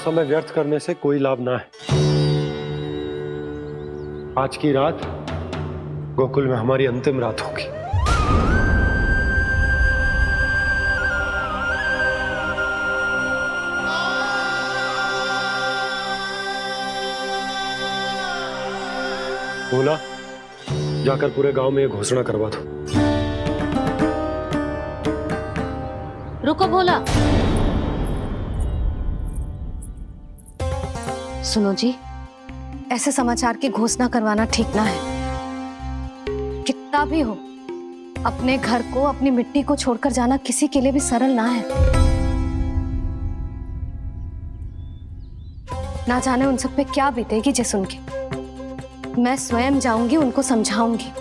समय व्यर्थ करने से कोई लाभ ना है। आज की रात गोकुल में हमारी अंतिम रात होगी। भोला, जाकर पूरे गांव में ये घोषणा करवा दो। रुको भोला। सुनो जी, ऐसे समाचार की घोषणा करवाना ठीक ना है। कितना भी हो, अपने घर को, अपनी मिट्टी को छोड़कर जाना किसी के लिए भी सरल ना है। ना जाने उन सब पे क्या बीतेगी जे सुन के। मैं स्वयं जाऊंगी, उनको समझाऊंगी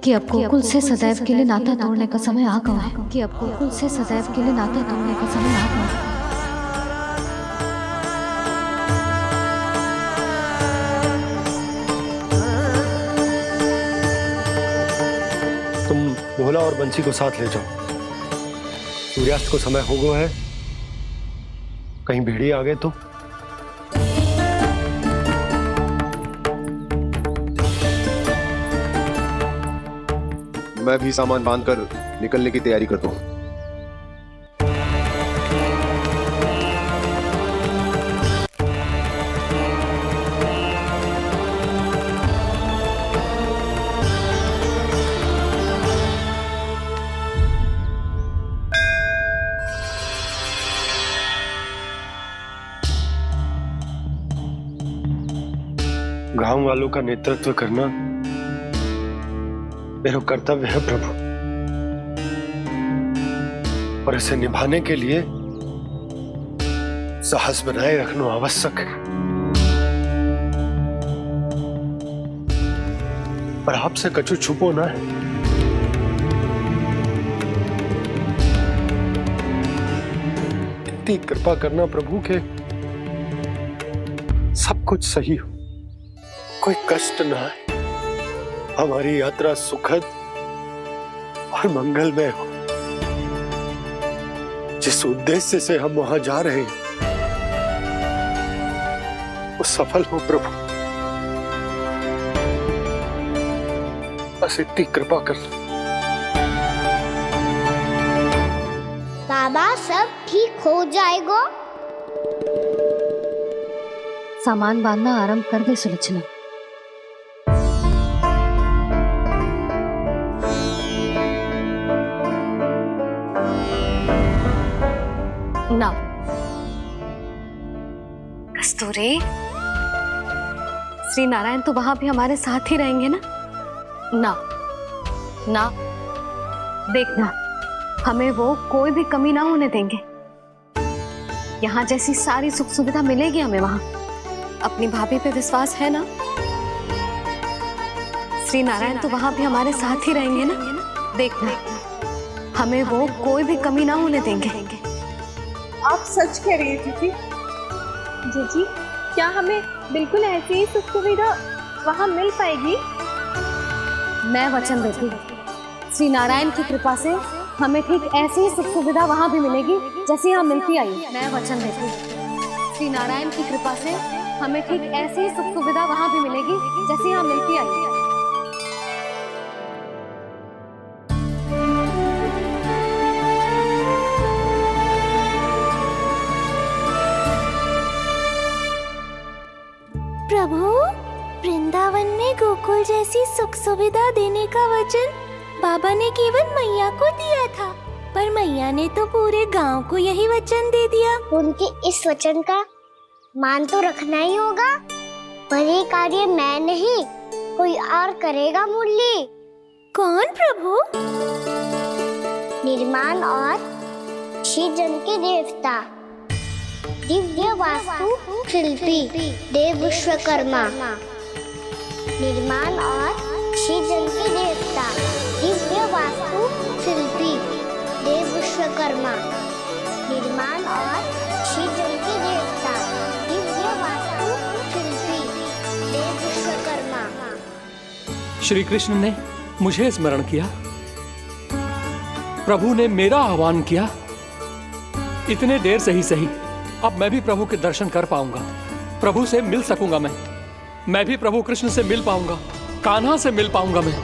कि अब गोकुल से सदैव के लिए नाता तोड़ने का समय आ गया है। कि अब गोकुल से सदैव के लिए नाता तोड़ने का समय आ गया है। तुम भोला और बंसी को साथ ले जाओ। सूर्यास्त को समय हो गया है, कहीं भेड़िए आ गए तो। मैं भी सामान बांधकर निकलने की तैयारी करता हूँ। गांव वालों का नेतृत्व करना मेरा कर्तव्य है प्रभु, और इसे निभाने के लिए साहस बनाए रखना आवश्यक है। पर आपसे कछु छुपो ना है। इतनी कृपा करना प्रभु के सब कुछ सही हो, कोई कष्ट ना है, हमारी यात्रा सुखद और मंगलमय हो। जिस उद्देश्य से हम वहां जा रहे हैं वो सफल हो प्रभु, बस इतनी कृपा कर। बाबा सब ठीक हो जाएगा। सामान बांधना आरंभ कर दे सुलोचना। ना कस्तूरी, श्री नारायण तो वहां भी हमारे साथ ही रहेंगे ना? ना ना, देखना, हमें वो कोई भी कमी ना होने देंगे। यहाँ जैसी सारी सुख सुविधा मिलेगी हमें वहां। अपनी भाभी पे विश्वास है ना? श्री नारायण तो वहां भी हमारे साथ ही रहेंगे ना? देखना, हमें वो कोई भी कमी ना होने देंगे। आप सच कह रही है जीजी। जीजी, क्या हमें बिल्कुल ऐसी ही सुख सुविधा वहाँ मिल पाएगी? मैं वचन देती हूँ, श्री नारायण की कृपा से हमें ठीक ऐसी ही सुख सुविधा वहाँ भी मिलेगी जैसी यहाँ मिलती आई। मैं वचन देती हूँ, श्री नारायण की कृपा से हमें ठीक ऐसी ही सुख सुविधा वहाँ भी मिलेगी जैसी यहाँ मिलती आई। प्रभु, वृंदावन में गोकुल जैसी सुख सुविधा देने का वचन बाबा ने केवल मैया को दिया था, पर मैया ने तो पूरे गांव को यही वचन दे दिया। उनके इस वचन का मान तो रखना ही होगा, पर ये कार्य मैं नहीं, कोई और करेगा। मुरली कौन प्रभु? निर्माण और सृजन के देवता, दिव्य वास्तु शिल्पी देव विश्वकर्मा। निर्माण और सृजन के देवता, दिव्य वास्तु शिल्पी देव विश्वकर्मा। निर्माण और सृजन के देवता, दिव्य वास्तु शिल्पी देव विश्वकर्मा। श्री कृष्ण ने मुझे स्मरण किया, प्रभु ने मेरा आह्वान किया। इतने देर से ही सही, अब मैं भी प्रभु के दर्शन कर पाऊंगा, प्रभु से मिल सकूंगा। मैं भी प्रभु कृष्ण से मिल पाऊंगा, कान्हा से मिल पाऊंगा मैं।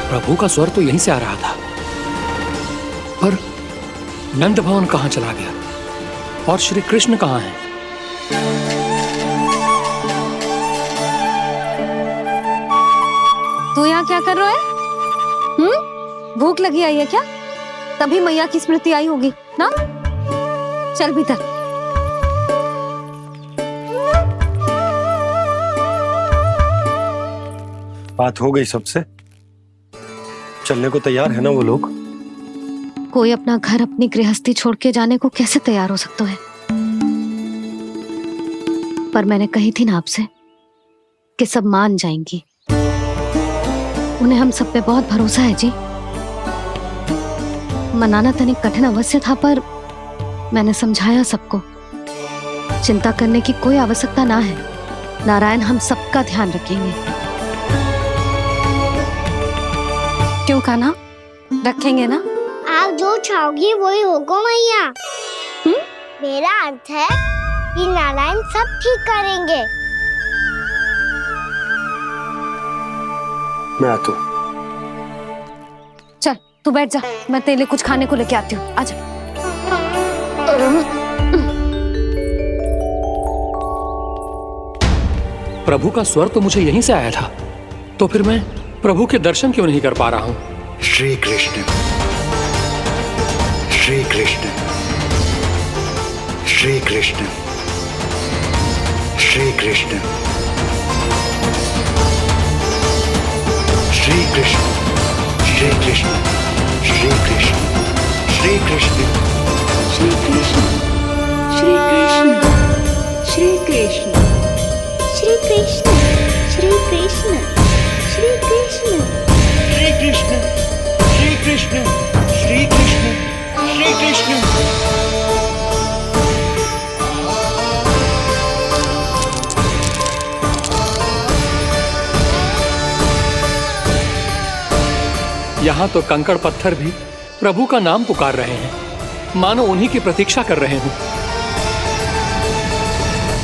प्रभु का स्वर तो यहीं से आ रहा था, पर नंद भवन कहां चला गया और श्री कृष्ण कहां हैं? तू यहाँ क्या कर रहा है? भूख लगी आई है क्या? तभी मैया की स्मृति आई होगी ना? चल भीतर। बात हो गई सबसे? चलने को तैयार है ना वो लोग? कोई अपना घर अपनी गृहस्थी छोड़ के जाने को कैसे तैयार हो सकता है? पर मैंने कही थी ना आपसे कि सब मान जाएंगी। उन्हें हम सब पे बहुत भरोसा है जी। मनाना तनिक कठिन अवश्य था, पर मैंने समझाया सबको। चिंता करने की कोई आवश्यकता ना है, नारायण हम सबका ध्यान रखेंगे। क्यों कान्हा, रखेंगे ना? आप जो चाहोगी वही होगा मैया। मेरा अर्थ है कि नारायण सब ठीक करेंगे। मैं आता हूँ। चल तू बैठ जा, मैं तेरे लिए कुछ खाने को लेके आती हूँ। आजा। प्रभु का स्वर तो मुझे यहीं से आया था, तो फिर मैं प्रभु के दर्शन क्यों नहीं कर पा रहा हूँ? श्री कृष्ण, श्री कृष्ण, श्री कृष्ण, श्री कृष्ण, श्री कृष्ण, श्री कृष्ण, श्री कृष्ण, श्री कृष्ण, श्री कृष्ण, श्री कृष्ण, श्री कृष्ण, श्री कृष्ण, श्री कृष्ण, श्री कृष्ण, श्री कृष्ण, श्री कृष्ण, श्री कृष्ण, श्री कृष्ण। यहाँ तो कंकड़ पत्थर भी प्रभु का नाम पुकार रहे हैं, मानो उन्हीं की प्रतीक्षा कर रहे हैं।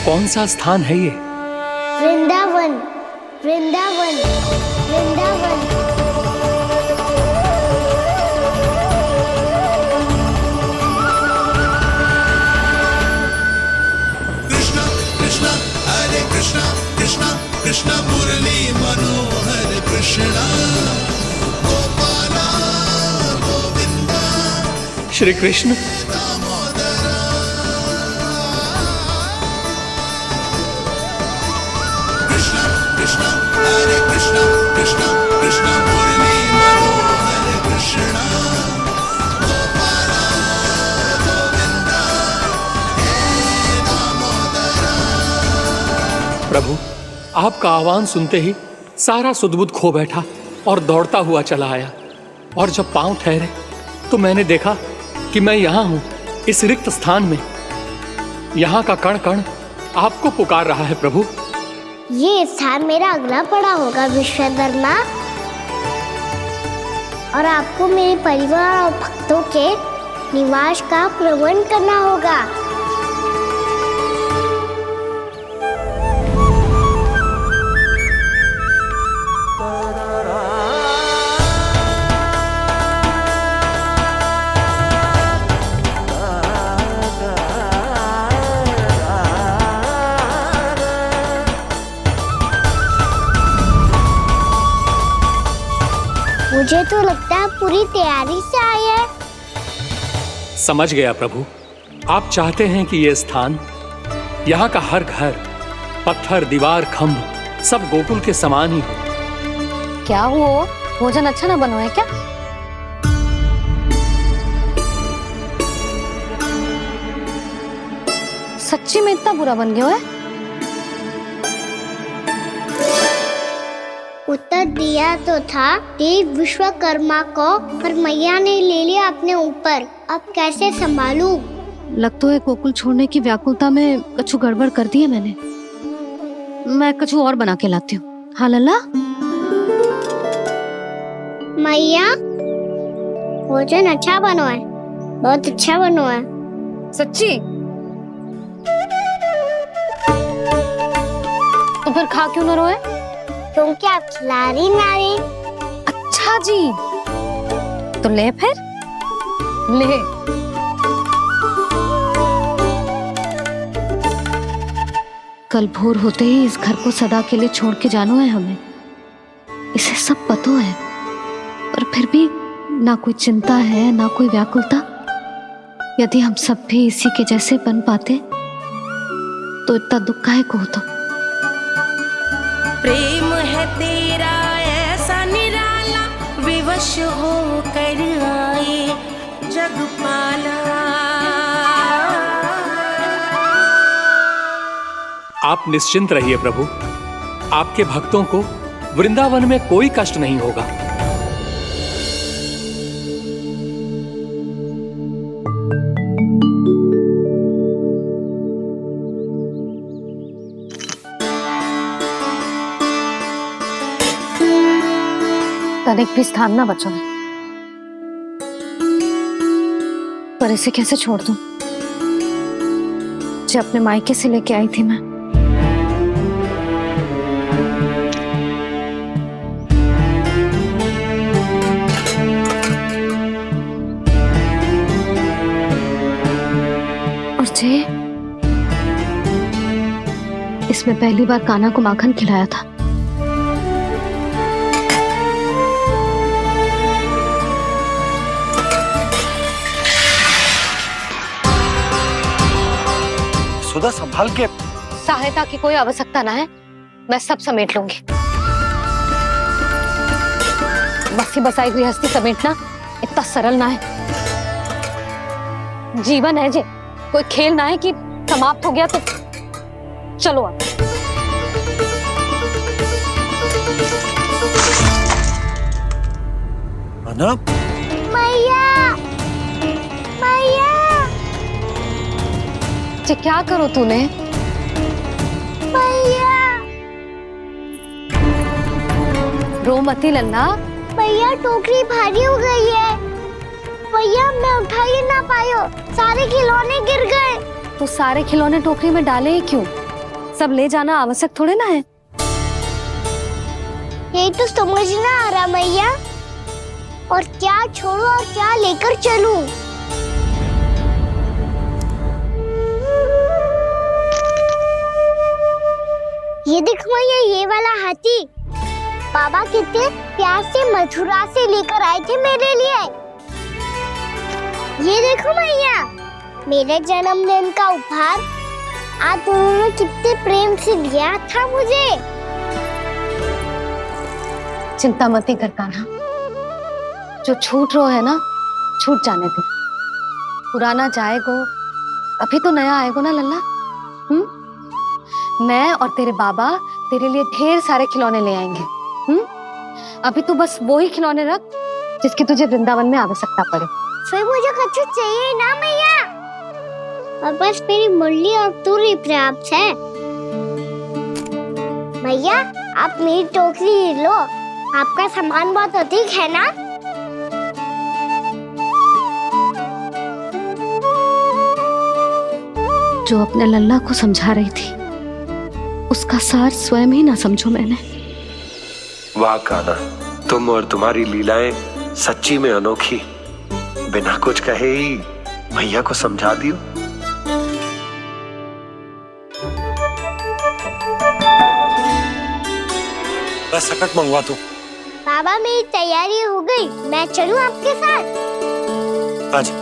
कौन सा स्थान है ये? वृंदावन, वृंदावन, वृंदावन। कृष्णा कृष्णा हरे कृष्णा, कृष्णा कृष्णा मुरली मनोहर कृष्णा, गोपाला गोविंदा श्री कृष्ण। कृष्णा कृष्णा हरे कृष्णा, कृष्णा कृष्णा मुरली मनोहर कृष्णा, गोपाला गोविंदा प्रभु, आपका आह्वान सुनते ही सारा सुध-बुध खो बैठा और दौड़ता हुआ चला आया। और जब पांव ठहरे तो मैंने देखा कि मैं यहाँ हूँ, इस रिक्त स्थान में। यहाँ का कण कण आपको पुकार रहा है प्रभु। ये स्थान मेरा अगला पड़ा होगा विश्वकर्मा, और आपको मेरे परिवार और भक्तों के निवास का प्रबंध करना होगा। मुझे तो लगता है पूरी तैयारी से आए हैं। समझ गया प्रभु, आप चाहते हैं कि यह स्थान, यहाँ का हर घर, पत्थर, दीवार, खम्भ सब गोकुल के समान ही हो। क्या हुआ? भोजन अच्छा ना बनो है क्या? सच्ची में इतना बुरा बन गया है? उत्तर दिया तो था देव विश्वकर्मा को, पर मैया ने ले लिया अपने ऊपर। अब कैसे संभालूं? लग तो है गोकुल छोड़ने की व्याकुलता में कछु गड़बड़ कर दी है मैंने। मैं कछु और बना के लाती हूँ। हाँ लल्ला? मैया, भोजन अच्छा बनो है, बहुत अच्छा बनो है। सच्ची? तो फिर खा क्यों न रोए? तुम क्या खिलाड़ी नारी? अच्छा जी, तो ले फिर ले। कल भोर होते ही इस घर को सदा के लिए छोड़ के जाना है हमें। इसे सब पता है, पर फिर भी ना कोई चिंता है ना कोई व्याकुलता। यदि हम सब भी इसी के जैसे बन पाते तो इतना दुख काहे को होता। प्रेम है तेरा ऐसा निराला, विवश हो कर आए जगपाला। आप निश्चिंत रहिए प्रभु, आपके भक्तों को वृंदावन में कोई कष्ट नहीं होगा। तनिक भी स्थान ना बचो, पर इसे कैसे छोड़ दूं? जो अपने मायके से लेके आई थी मैं। और जे इसमें पहली बार कान्हा को माखन खिलाया था। सुधा संभाल के। सहायता की कोई आवश्यकता ना है, मैं सब समेट लूंगी। बसी बसाई गृहस्थी समेटना इतना सरल ना है। जीवन है जे, कोई खेल ना है कि समाप्त हो गया तो चलो अब। अना? मैया, मैया। जे क्या करो तूने? मैया, रो मती लल्ला। भैया टोकरी भारी हो गई है। भैया मैं उठा ही ना पायो, सारे खिलौने गिर गए। तो सारे खिलौने टोकरी में डाले ही क्यों? सब ले जाना आवश्यक थोड़े ना है। यही तो समझ ना आ रहा मैया, और क्या छोड़ू और क्या लेकर चलूं? ये देखो मैया, ये वाला हाथी बाबा कितने प्यार से मथुरा से लेकर आए थे मेरे लिए। ये देखो मैया, मेरे जन्मदिन का उपहार आप दोनों ने कितने प्रेम से दिया था मुझे। चिंता मत कर कान्हा, जो छूट रो है ना, छूट जाने दे। पुराना जाएगो, अभी तो नया आएगो ना लल्ला। मैं और तेरे बाबा तेरे लिए ढेर सारे खिलौने ले आएंगे। अभी तू बस वो ही खिलौने रख जिसकी तुझे वृंदावन में आवश्यकता पड़े। फिर मुझे कुछ चाहिए ना मैया, और बस मेरी मुरली और तुरी पर्याप्त है। भैया आप मेरी टोकरी लो, आपका सामान बहुत अधिक है ना। जो अपने लल्ला को समझा रही थी उसका सार स्वयं ही ना समझो मैंने। वाह कान्हा, तुम और तुम्हारी लीलाएं सच्ची में अनोखी। बिना कुछ कहे ही भैया को समझा दियो। बस सकट मंगवा तू। बाबा मेरी तैयारी हो गई, मैं चलूं आपके साथ? आजा।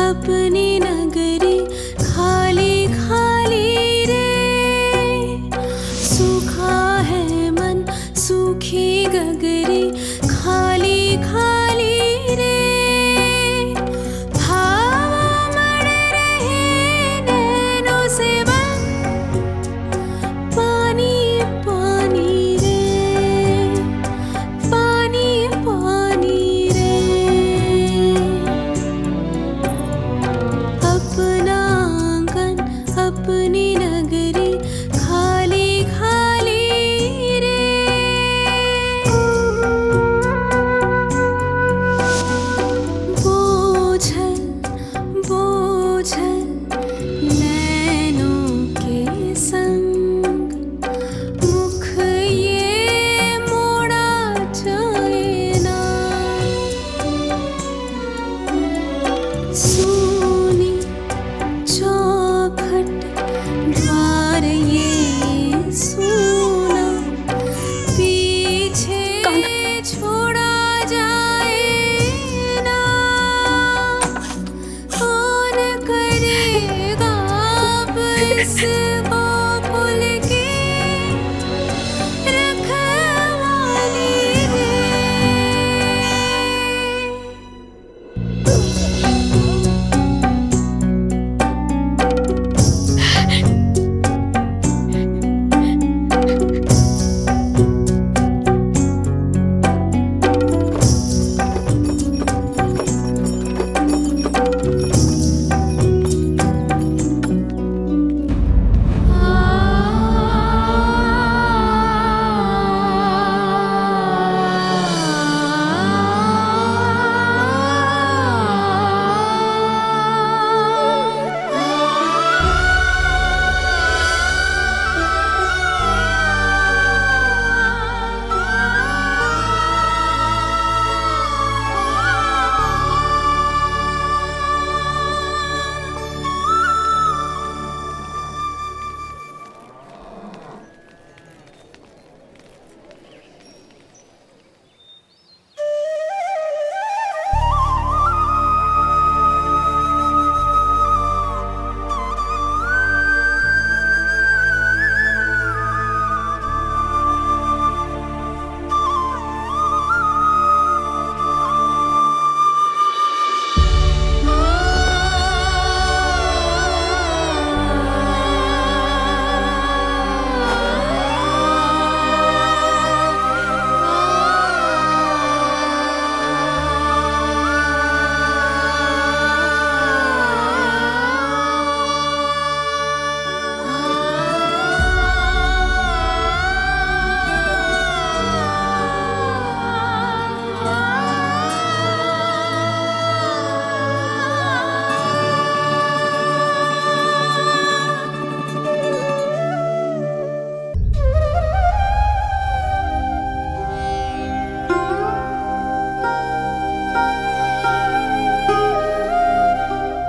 अपनी नगरी खाली खाली रे, सूखा है मन सूखी गगरी खाली खाली रे, भाव मर रहे नैनों से बन पानी पानी रे, पानी पानी रे। अपना आंगन अपनी नगरी खाली खाली रे। बोझल बोझल नैनों के संग मुख ये मोड़ा जाए ना, सोनी चौखट द्वार ये सोना पीछे छोड़ा जाए ना, कौन करेगा अब इस गोकुल की रखवाली रे।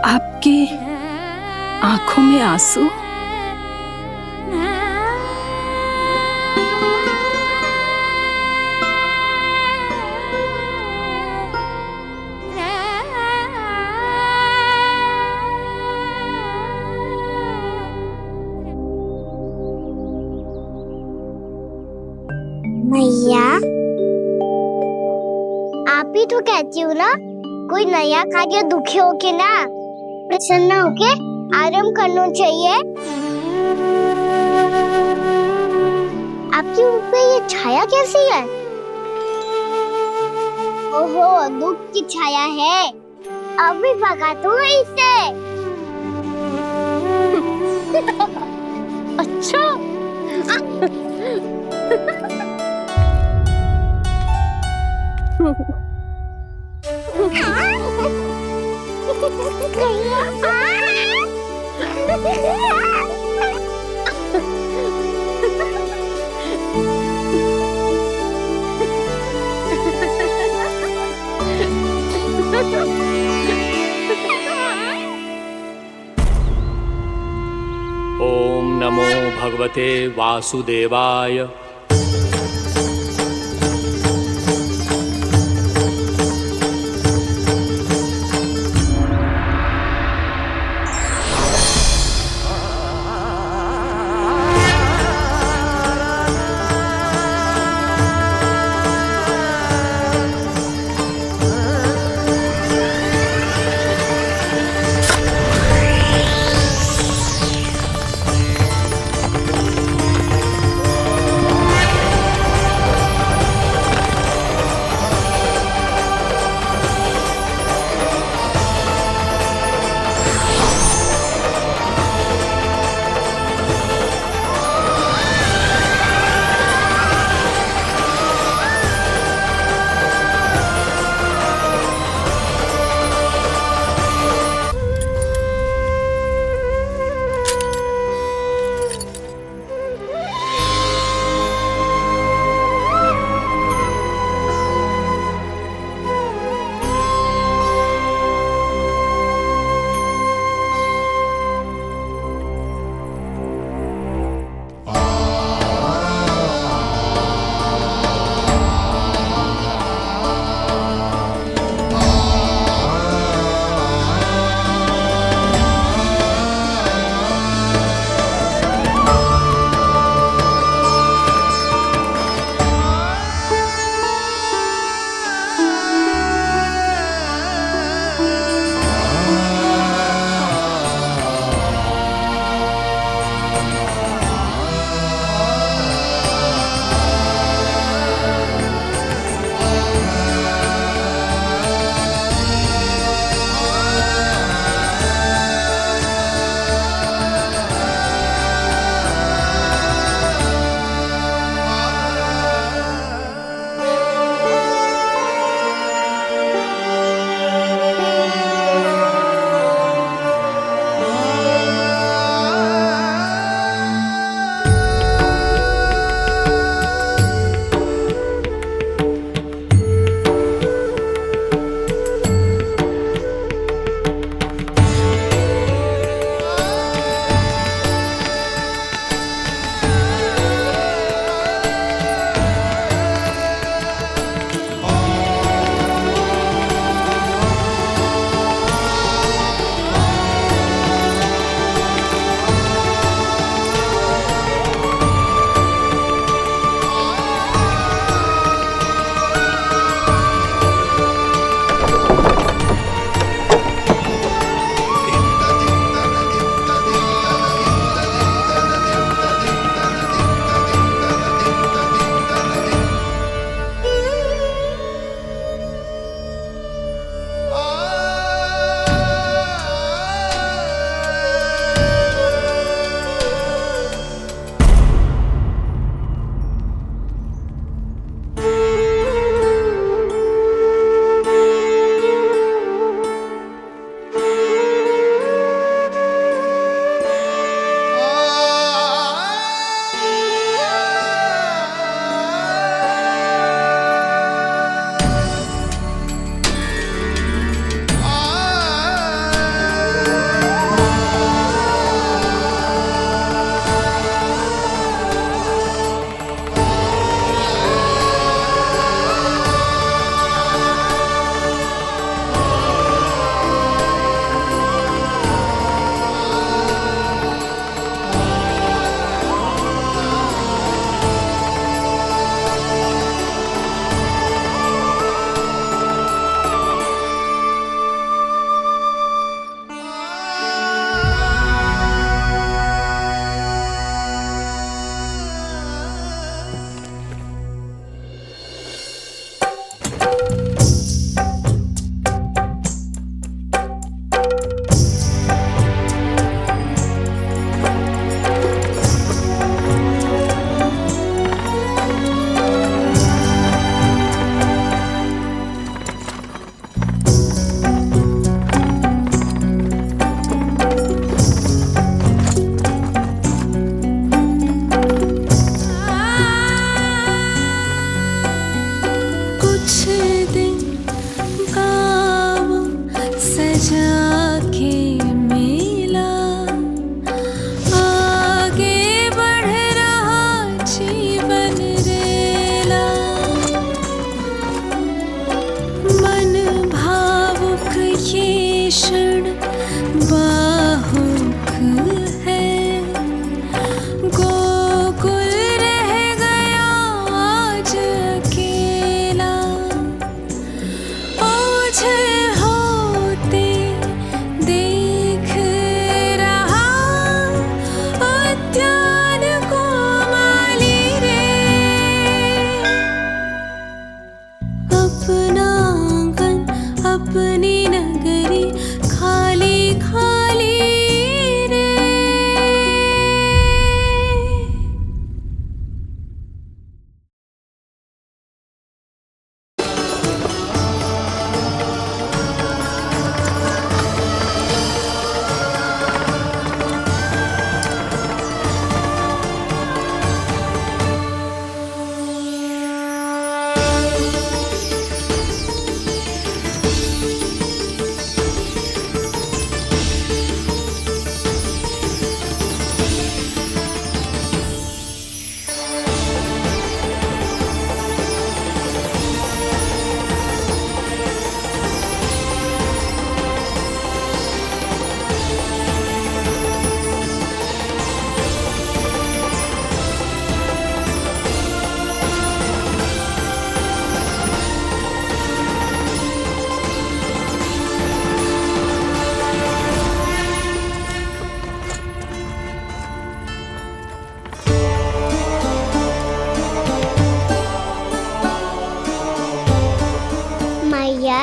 आपकी आंखों में आंसू? मैया, आप ही तो कहती हो ना, कोई नया कार्य दुखी होके ना प्रसन्न होके आराम करना चाहिए। आपकी मुख पे ये छाया कैसी है? ओहो, दुख की छाया है। अभी भगा दूं इसे। अच्छा। ओम नमो भगवते वासुदेवाय।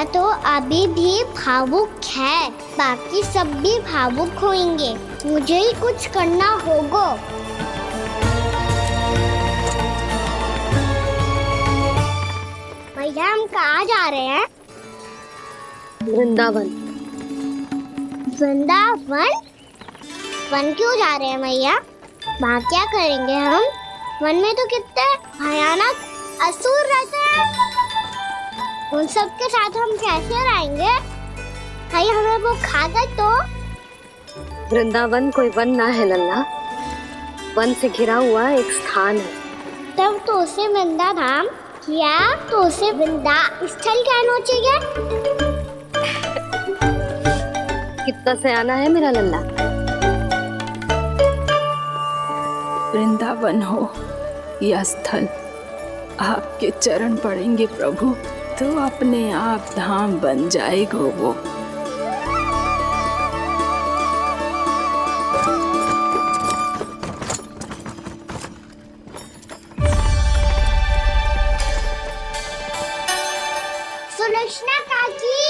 मैया तो अभी भी भावुक है, बाकी सब भी भावुक होंगे। मुझे ही कुछ करना होगा। भैया हम कहाँ जा रहे हैं? वृंदावन। वृंदावन? वन क्यों जा रहे हैं मैया? वहाँ क्या करेंगे हम? वन में तो कितने भयानक असुर रहते हैं। उन सब के साथ हम कैसे रहेंगे? कहीं हमें वो खा गए तो? वृंदावन कोई वन ना है लल्ला, वन से घिरा हुआ एक स्थान है। तब तो उसे वृंदा धाम क्या तो उसे वृंदा स्थल कहना चाहिए। कितना सयाना है मेरा लल्ला। वृंदावन हो या स्थल, आपके चरण पड़ेंगे प्रभु तो अपने आप धाम बन जाएगा वो। सुलक्षणा काकी,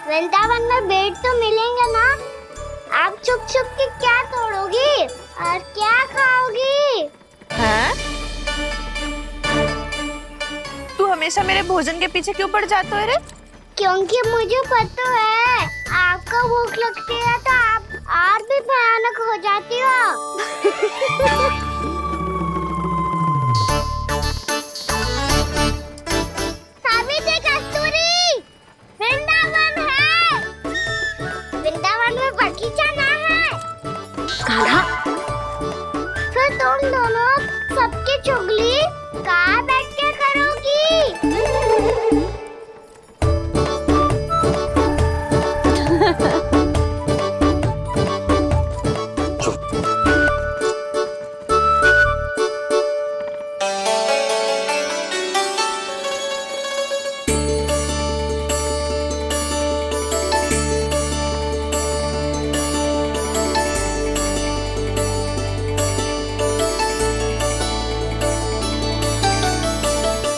वृंदावन में बेट तो मिलेंगे ना? आप छुप छुप के क्या तोड़ोगी और क्या खाओगी? हाँ? तू हमेशा मेरे भोजन के पीछे क्यों पड़ जाता है रे? क्योंकि मुझे पता है आपको भूख लगती है तो आप और भी भयानक हो जाती हो। सावित्री कस्तूरी, वृंदावन है। वृंदावन में बगीचा ना है। कान्हा, फिर तुम दोनों सबकी चुगली कहाँ बैठ के करोगी?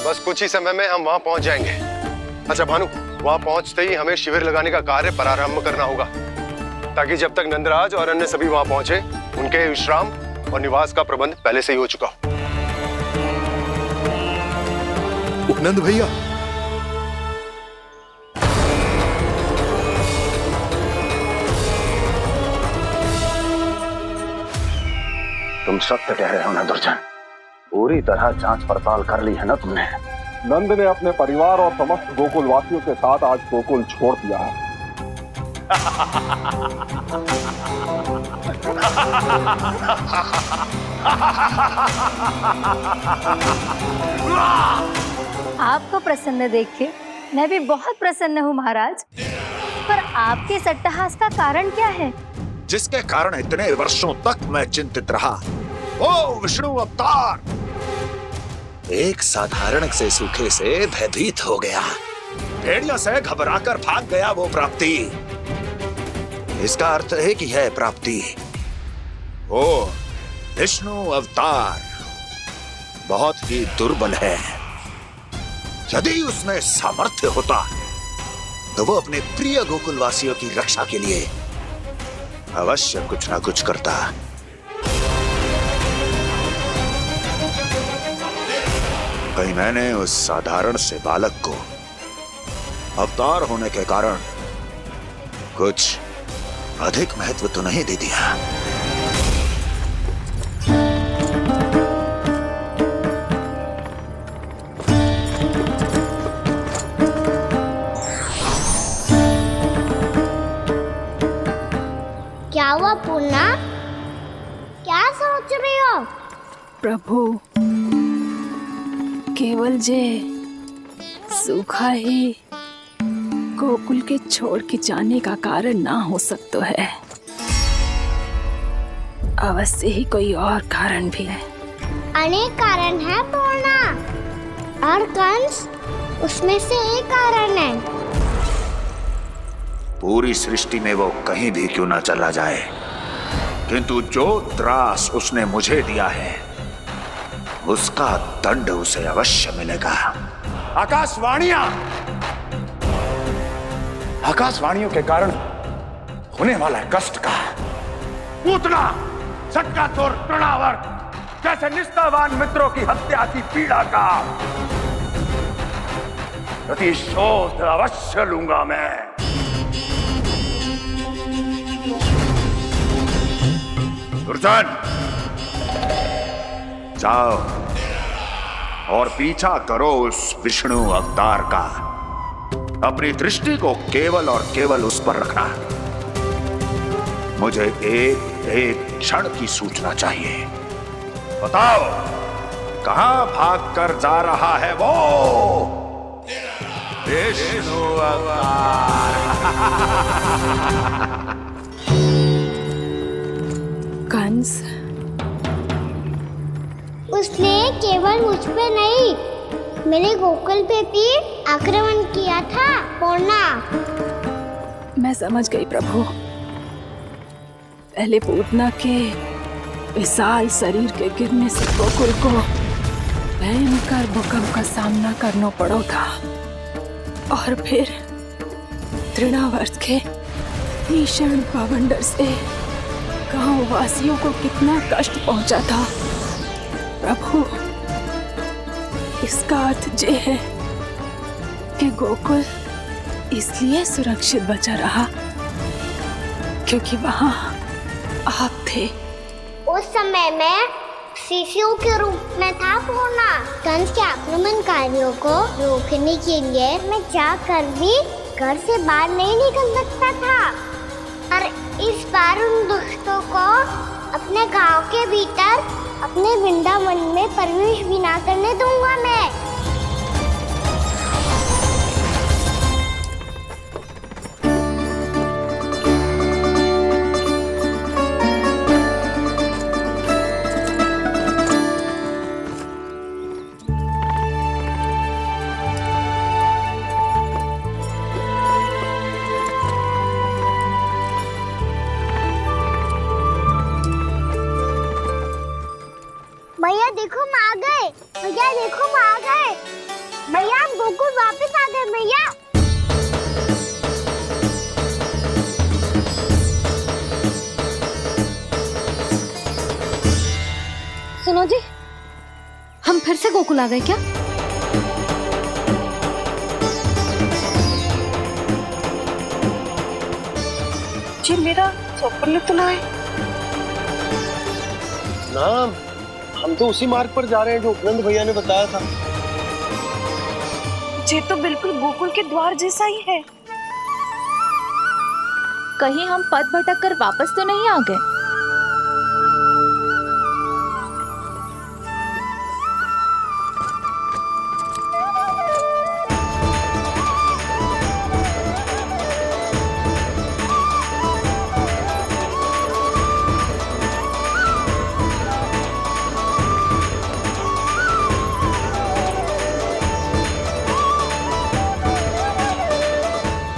बस कुछ ही समय में हम वहां पहुंच जाएंगे। अच्छा भानु, वहां पहुंचते ही हमें शिविर लगाने का कार्य प्रारंभ करना होगा, ताकि जब तक नंदराज और अन्य सभी वहां पहुंचे उनके विश्राम और निवास का प्रबंध पहले से ही हो चुका हो। नंद भैया, तुम सत्य कह रहे हो ना दुर्जन? पूरी तरह जांच पड़ताल कर ली है ना तुमने? नंद ने अपने परिवार और समस्त गोकुल वासियों के साथ आज गोकुल छोड़ दिया है। आपको प्रसन्न देख के मैं भी बहुत प्रसन्न हूँ महाराज। पर आपके इस अट्टहास का कारण क्या है? जिसके कारण इतने वर्षों तक मैं चिंतित रहा। ओ विष्णु अवतार! एक साधारण से सूखे से भयभीत हो गया, भेड़ियों से घबराकर भाग गया वो प्राप्ति। इसका अर्थ है कि है प्राप्ति ओ विष्णु अवतार बहुत ही दुर्बल है। यदि उसमें सामर्थ्य होता तो वो अपने प्रिय गोकुलवासियों की रक्षा के लिए अवश्य कुछ ना कुछ करता। कहीं मैंने उस साधारण से बालक को अवतार होने के कारण कुछ अधिक महत्व तो नहीं दे दिया। क्या हुआ पूर्णा? क्या सोच रही हो? प्रभु, केवल जे सूखा ही गोकुल के छोड़ के जाने का कारण ना हो सकता है, अवश्य ही कोई और कारण भी है। अनेक कारण है पूर्णा, और कंस उसमें से एक कारण है। पूरी सृष्टि में वो कहीं भी क्यों ना चला जाए, किंतु जो त्रास उसने मुझे दिया है उसका दंड उसे अवश्य मिलेगा। आकाशवाणियों के कारण होने वाला कष्ट का पूतना सटका चोर तृणावर जैसे निष्ठावान मित्रों की हत्या की पीड़ा का प्रतिशोध अवश्य लूंगा मैं। दुर्जन, जाओ और पीछा करो उस विष्णु अवतार का। अपनी दृष्टि को केवल और केवल उस पर रखना। मुझे एक एक क्षण की सूचना चाहिए। बताओ कहां भागकर जा रहा है वो विष्णु अवतार? कंस, उसने केवल मुझ पे नहीं, मेरे गोकुल पे भी आक्रमण किया था पूर्णा। मैं समझ गई प्रभु। पहले पूतना के विशाल शरीर के गिरने से गोकुल को भयंकर भूकंप का सामना करना पड़ा था, और फिर तृणावर्त के भीषण पावंडर से गांव वासियों को कितना कष्ट पहुंचा था। प्रभु, इसका अर्थ ये है कि गोकुल इसलिए सुरक्षित बचा रहा क्योंकि वहां आप थे। उस समय मैं शिशु के रूप में था पूर्णा। कंस के आक्रमणकारियों को रोकने के लिए मैं जाकर भी घर से बाहर नहीं निकल सकता था, और इस बार उन दुष्टों को अपने गांव के भीतर अपने वृंदावन में प्रवेश भी ना करने दूंगा मैं। भैया देखो हम आ गए, भैया देखो हम आ गए, भैया हम गोकुल वापस आ गए भैया। सुनो जी, हम फिर से गोकुल आ गए क्या? जी मेरा स्वप्न तो ना है। ना, हम तो उसी मार्ग पर जा रहे हैं जो उपनंद भैया ने बताया था। ये तो बिल्कुल गोकुल के द्वार जैसा ही है। कहीं हम पथ भटक कर वापस तो नहीं आ गए?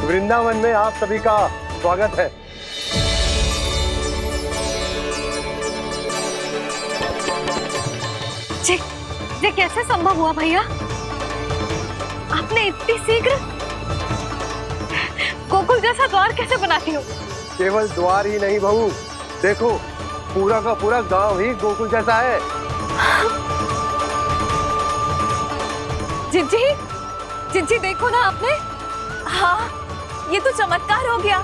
वृंदावन में आप सभी का स्वागत है। ये कैसे संभव हुआ भैया? आपने इतनी शीघ्र गोकुल जैसा द्वार कैसे बनाती हो? केवल द्वार ही नहीं बहू, देखो पूरा का पूरा गांव ही गोकुल जैसा है। जिज्जी, जिज्जी देखो ना आपने। हाँ, ये तो चमत्कार हो गया।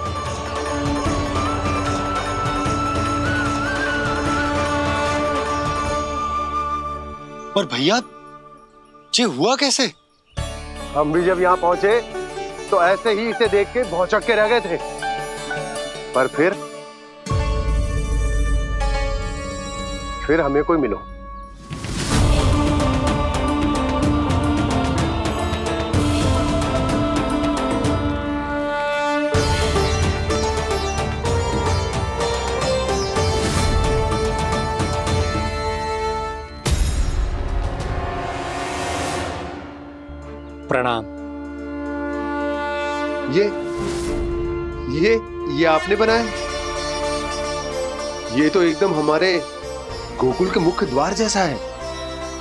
पर भैया ये हुआ कैसे? हम भी जब यहाँ पहुंचे तो ऐसे ही इसे देख के भौचक के रह गए थे, पर फिर हमें कोई मिलो। प्रणाम। ये आपने बनाया? ये तो एकदम हमारे गोकुल के मुख्य द्वार जैसा है।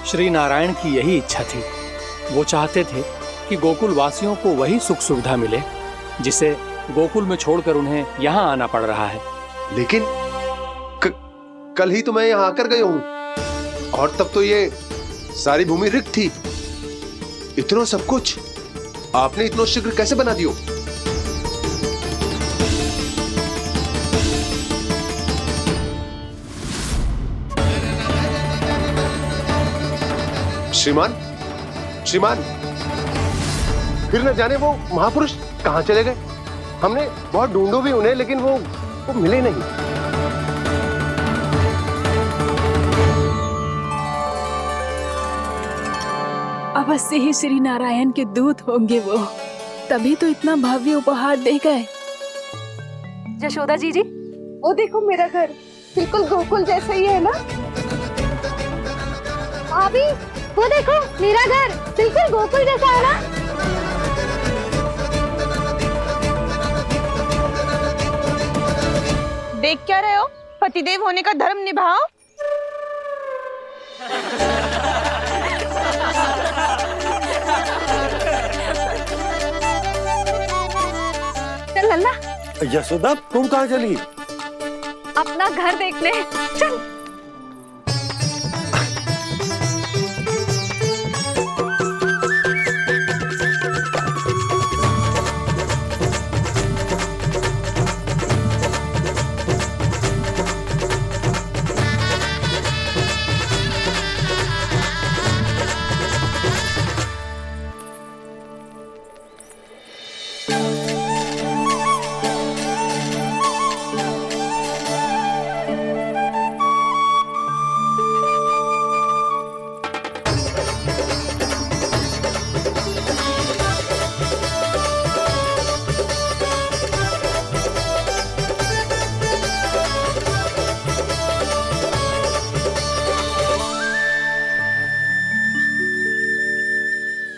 श्री नारायण की यही इच्छा थी। वो चाहते थे कि गोकुल वासियों को वही सुख सुविधा मिले जिसे गोकुल में छोड़कर उन्हें यहाँ आना पड़ रहा है। लेकिन कल ही तो मैं यहाँ आकर गया हूँ और तब तो ये सारी भूमि रिक्त थी। इतना सब कुछ आपने इतना शीघ्र कैसे बना दियो? श्रीमान, श्रीमान, फिर न जाने वो महापुरुष कहाँ चले गए। हमने बहुत ढूंढो भी उन्हें, लेकिन वो मिले नहीं। अवश्य ही श्री नारायण के दूत होंगे वो, तभी तो इतना भव्य उपहार दे गए। यशोदा जी, वो देखो मेरा घर बिल्कुल गोकुल जैसा ही है ना। भाभी, वो देखो मेरा घर बिल्कुल गोकुल जैसा है ना। देख क्या रहे हो? पतिदेव होने का धर्म निभाओ। चल लल्ला, यशोदा तुम कहाँ चली? अपना घर देखने चल।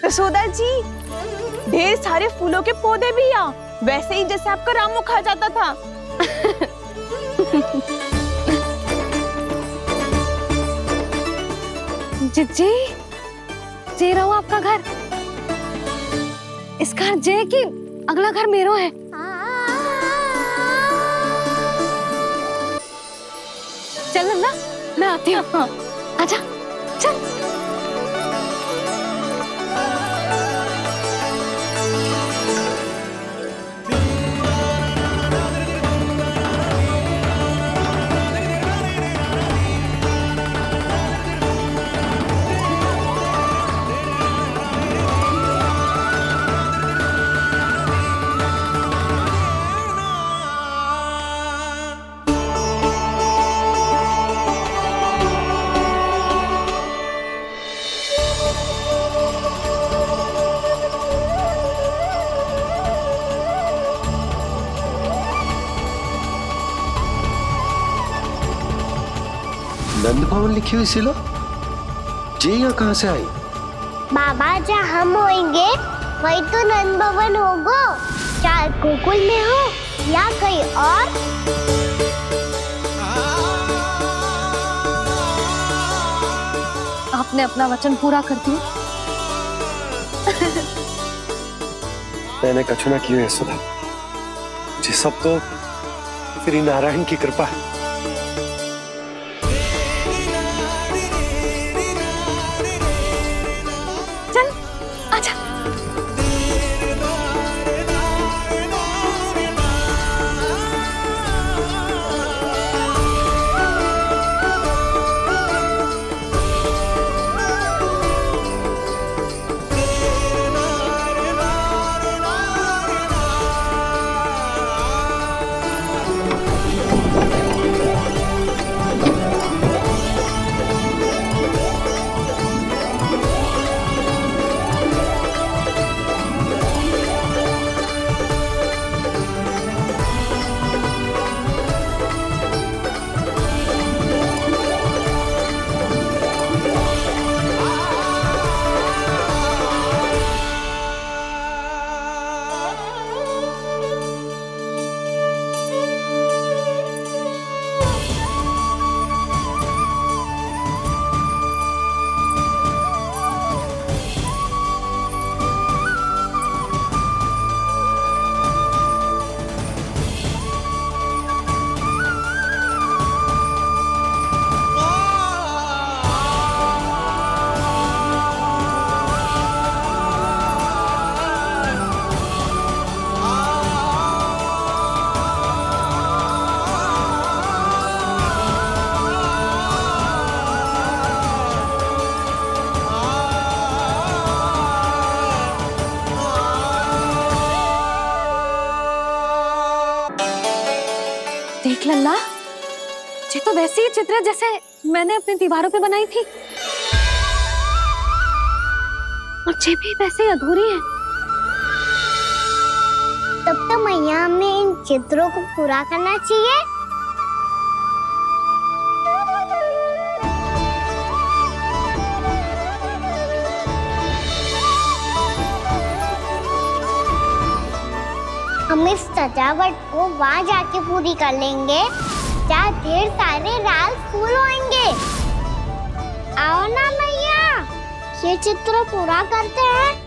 यशोदा जी, ढेर सारे फूलों के पौधे भी यहाँ, वैसे ही जैसे आपका रामू खा जाता था। जी, जे रहो आपका घर। इस घर जे की अगला घर मेरो है। चल ना, मैं आती हूँ। आजा, चल। नंद भवन लिखी हुई सिलो, जे यहाँ कहाँ से आई? बाबा, जहाँ हम होंगे वही तो नंद भवन होगा। चाहे गोकुल में हो या कहीं और। आपने अपना वचन पूरा कर दिया। मैंने कछु ना किया यशोदा, ये सब तो श्री नारायण की कृपा है। देख लल्ला, ये तो वैसी ही चित्र है जैसे मैंने अपनी दीवारों पे बनाई थी, और ये भी वैसे ही अधूरी है। तब तो मैया हमें इन चित्रों को पूरा करना चाहिए। हम इस सजावट को वहाँ जाके पूरी कर लेंगे जहाँ ढेर सारे लाल फूल होंगे। आओ ना मैया, ये चित्र पूरा करते हैं।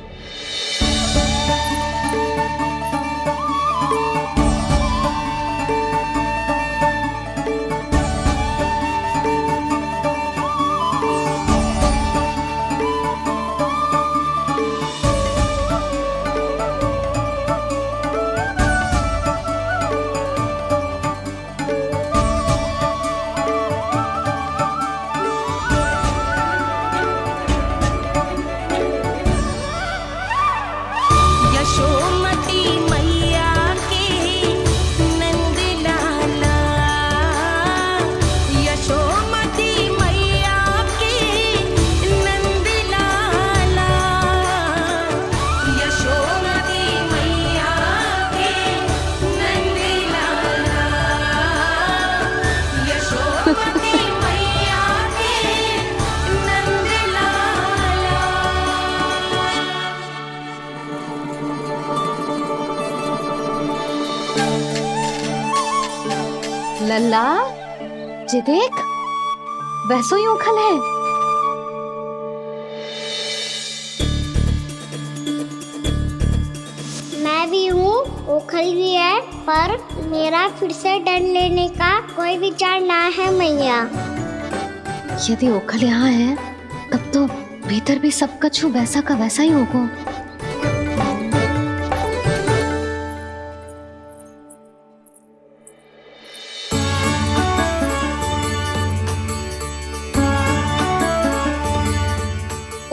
लल्ला, ये देख, वैसो ही उखल है। मैं भी हूँ, उखल भी है, पर मेरा फिर से डर लेने का कोई विचार ना है मैया। यदि उखल यहाँ है, तब तो भीतर भी सब कछु वैसा का वैसा ही होगा।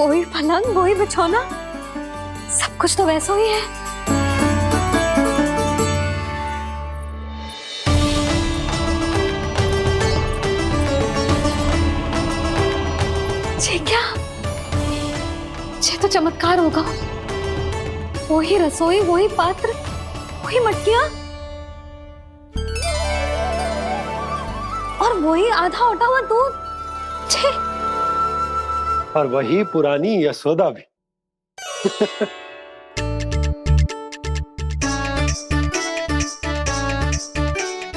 वही पलंग, वही बिछौना, सब कुछ तो वैसा ही है। ये क्या? ये तो चमत्कार होगा। वही रसोई, वही पात्र, वही मटकियां, और वही आधा उटा हुआ दूध। छे! और वही पुरानी यशोदा भी।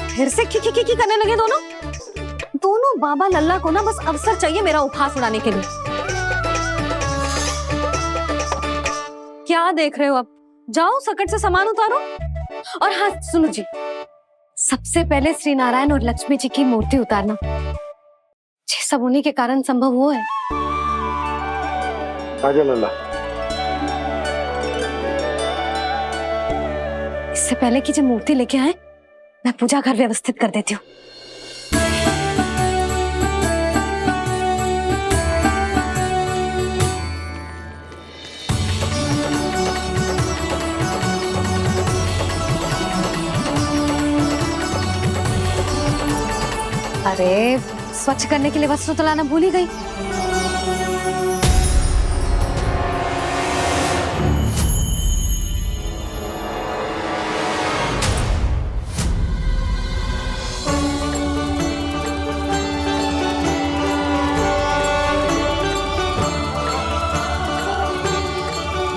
फिर से खी करने लगे दोनों बाबा लल्ला को ना बस अवसर चाहिए मेरा उपहास उड़ाने के लिए। क्या देख रहे हो? अब जाओ, सकट से सामान उतारो। और हाँ सुनो जी, सबसे पहले श्री नारायण और लक्ष्मी जी की मूर्ति उतारना। ये सब उन्हीं के कारण संभव हुआ है। आजा लल्ला। इससे पहले कि जब मूर्ति लेके आए, मैं पूजा घर व्यवस्थित कर देती हूँ। अरे, स्वच्छ करने के लिए वस्त्र तो लाना भूल ही गई।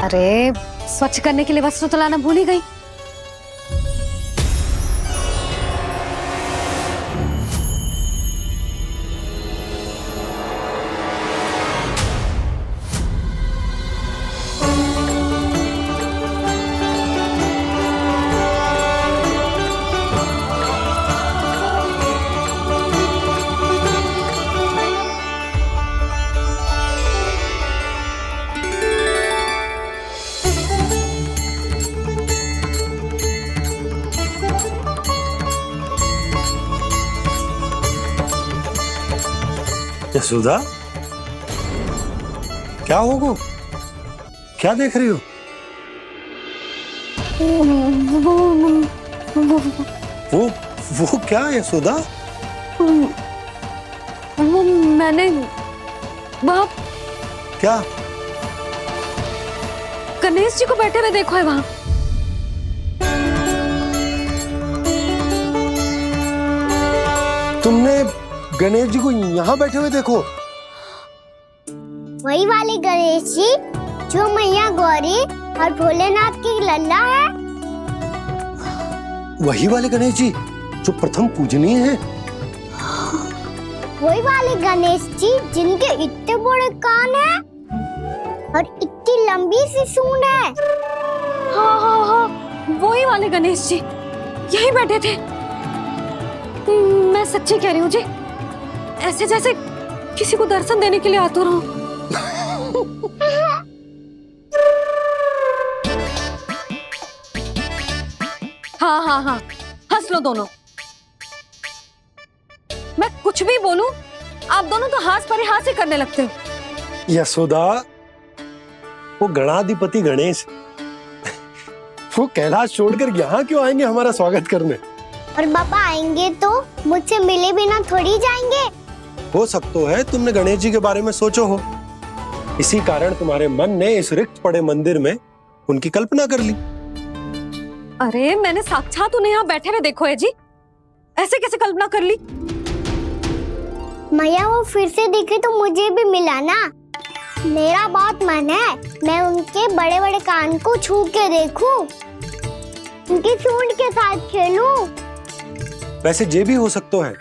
अरे, स्वच्छ करने के लिए वस्त्र तो लाना भूल ही गई। यशोदा, क्या होगा? क्या देख रही हो? वो क्या है यशोदा? वो मैंने वहाँ क्या? गणेश जी को बैठे हुए देखो है वहाँ। तुमने गणेश जी को यहाँ बैठे हुए देखो? वही वाले गणेश जी जो मैया गौरी और भोलेनाथ की लल्ला है। वही वाले गणेश जी जो प्रथम पूजनीय हैं? वही वाले गणेश जी जिनके इतने बड़े कान हैं और इतनी लंबी सी सूंड है। हाँ हाँ हाँ, वही वाले गणेश जी यही बैठे थे। मैं सच्ची कह रही हूँ जी, ऐसे जैसे किसी को दर्शन देने के लिए आतुर हूँ। हाँ हाँ हाँ, हंस लो दोनों। मैं कुछ भी बोलूं, आप दोनों तो हास परिहास ही करने लगते हो। यशोदा, वो गणाधिपति गणेश वो कैलाश छोड़कर यहाँ क्यों आएंगे हमारा स्वागत करने? और बाबा आएंगे तो मुझसे मिले बिना थोड़ी जाएंगे। हो सकता है तुमने गणेश जी के बारे में सोचो हो, इसी कारण तुम्हारे मन ने इस रिक्त पड़े मंदिर में उनकी कल्पना कर ली। अरे मैंने साक्षात उन्हें यहाँ बैठे हुए देखो है जी, ऐसे कैसे कल्पना कर ली? मैया वो फिर से दिखे तो मुझे भी मिला ना। मेरा बहुत मन है मैं उनके बड़े बड़े कान को छू के देखूं, उनकी सूंड के साथ खेलूं। वैसे ये भी हो सकता है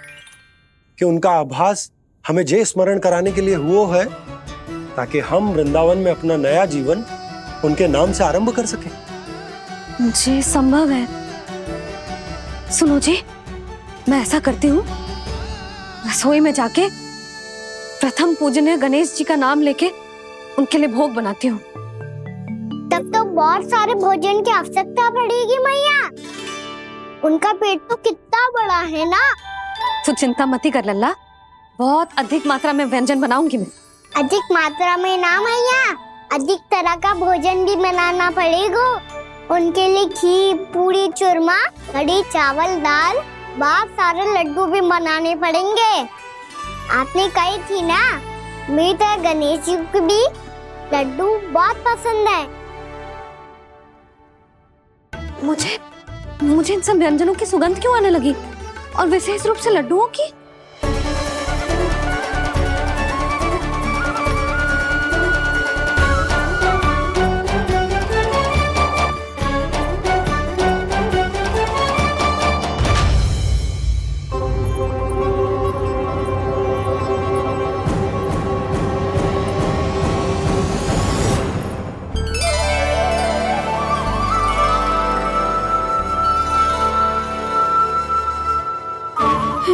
कि उनका आभास हमें जे स्मरण कराने के लिए हुआ है ताकि हम वृंदावन में अपना नया जीवन उनके नाम से आरंभ कर सके। जी संभव है। सुनो जी, मैं ऐसा करती हूँ, रसोई में जाके प्रथम पूजनीय गणेश जी का नाम लेके उनके लिए भोग बनाती हूँ। तब तो बहुत सारे भोजन की आवश्यकता पड़ेगी मैया। उनका पेट तो कितना बड़ा है ना। तू चिंता मत कर लल्ला, बहुत अधिक मात्रा में व्यंजन बनाऊंगी मैं। अधिक मात्रा में ना मैया, अधिक तरह का भोजन भी बनाना पड़ेगा। उनके लिए खीर, पूरी, चूरमा, कढ़ी, चावल, दाल, बहुत सारे लड्डू भी बनाने पड़ेंगे। आपने कही थी ना, मेरी तरह गणेश जी को भी लड्डू बहुत पसंद है। मुझे इन सब व्यंजनों की सुगंध क्यों आने लगी, और विशेष रूप से लड्डुओं की?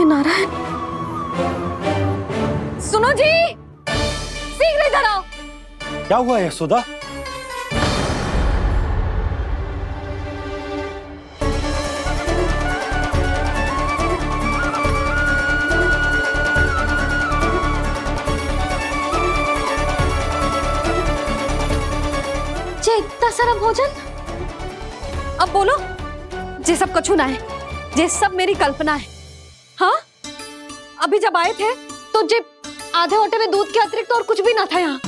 नारायण, सुनो जी, शीघ्र इधर आओ। क्या हुआ यशोदा? जे इतना सारा भोजन, अब बोलो, जे सब कछु ना है, जे सब मेरी कल्पना है। हाँ, अभी जब आए थे तो जे आधे ओटे में दूध के अतिरिक्त और कुछ भी ना था यहाँ,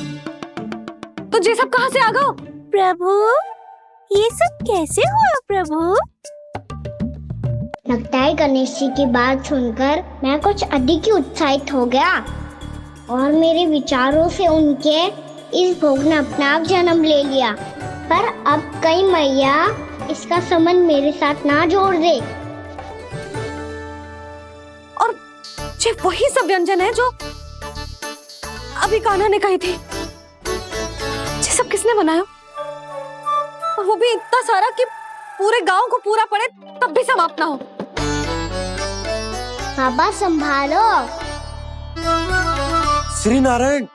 तो जे सब कहाँ से आ गए? प्रभु, ये सब कैसे हुआ प्रभु? लगता है गणेश जी की बात सुनकर मैं कुछ अधिक ही उत्साहित हो गया और मेरे विचारों से उनके इस भोग ने अपना आप जन्म ले लिया। पर अब कहीं मैया इसका संबंध मेरे साथ ना जोड़ दे। और ये वही सब व्यंजन है जो अभी कान्हा ने कही थी। ये सब किसने बनाया? और वो भी इतना सारा कि पूरे गांव को पूरा पड़े तब भी समाप्त ना हो। बाबा संभालो। श्री नारायण,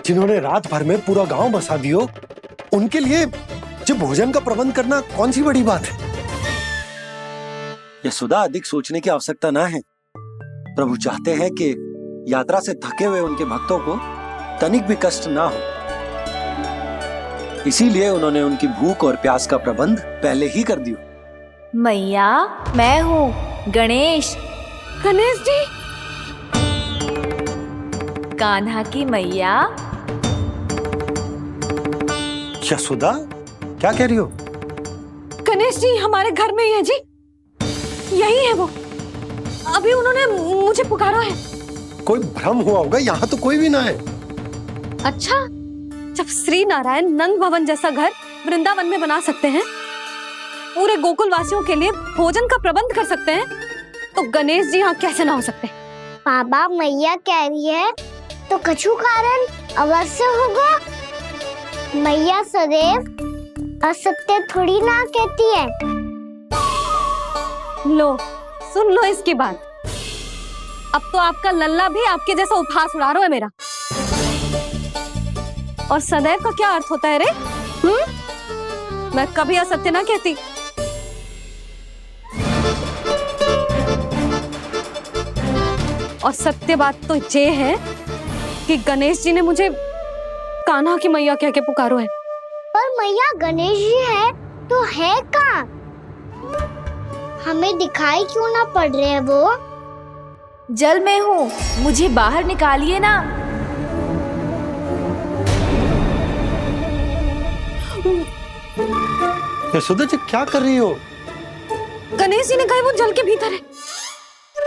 जिन्होंने रात भर में पूरा गांव बसा दियो, उनके लिए जो भोजन का प्रबंध करना कौन सी बड़ी बात है? यशोदा, अधिक सोचने की आवश्यकता ना है। प्रभु चाहते हैं कि यात्रा से थके हुए उनके भक्तों को तनिक भी कष्ट ना हो, इसीलिए उन्होंने उनकी भूख और प्यास का प्रबंध पहले ही कर दिया। मैया, मैं हूँ गणेश। गणेश जी, कान्हा की मैया। यशोदा, क्या कह रही हो? गणेश जी हमारे घर में ही है जी, यही है वो। अभी उन्होंने मुझे पुकारा है। कोई भ्रम हुआ होगा, यहाँ तो कोई भी ना है। अच्छा, जब श्री नारायण नंद भवन जैसा घर वृंदावन में बना सकते हैं, पूरे गोकुल वासियों के लिए भोजन का प्रबंध कर सकते हैं, तो गणेश जी यहाँ कैसे ना हो सकते? बाबा, मैया कह रही है तो कछु कारण अवश्य होगा। मैया सदैव असत्य थोड़ी ना कहती है। लो, सुन लो इसकी बात। अब तो आपका लल्ला भी आपके जैसा उपहास उड़ा रहा है मेरा। और सदैव का क्या अर्थ होता है रे? मैं कभी असत्य ना कहती। और सत्य बात तो ये है कि गणेश जी ने मुझे कान्हा की मैया कह के पुकारो है। पर मैया गणेश जी है तो है कहाँ? हमें दिखाई क्यों ना पड़ रहे हैं वो? जल में हूँ, मुझे बाहर निकालिए ना। यशोदा जी, क्या कर रही हो? गणेश जी ने कहा वो जल के भीतर है।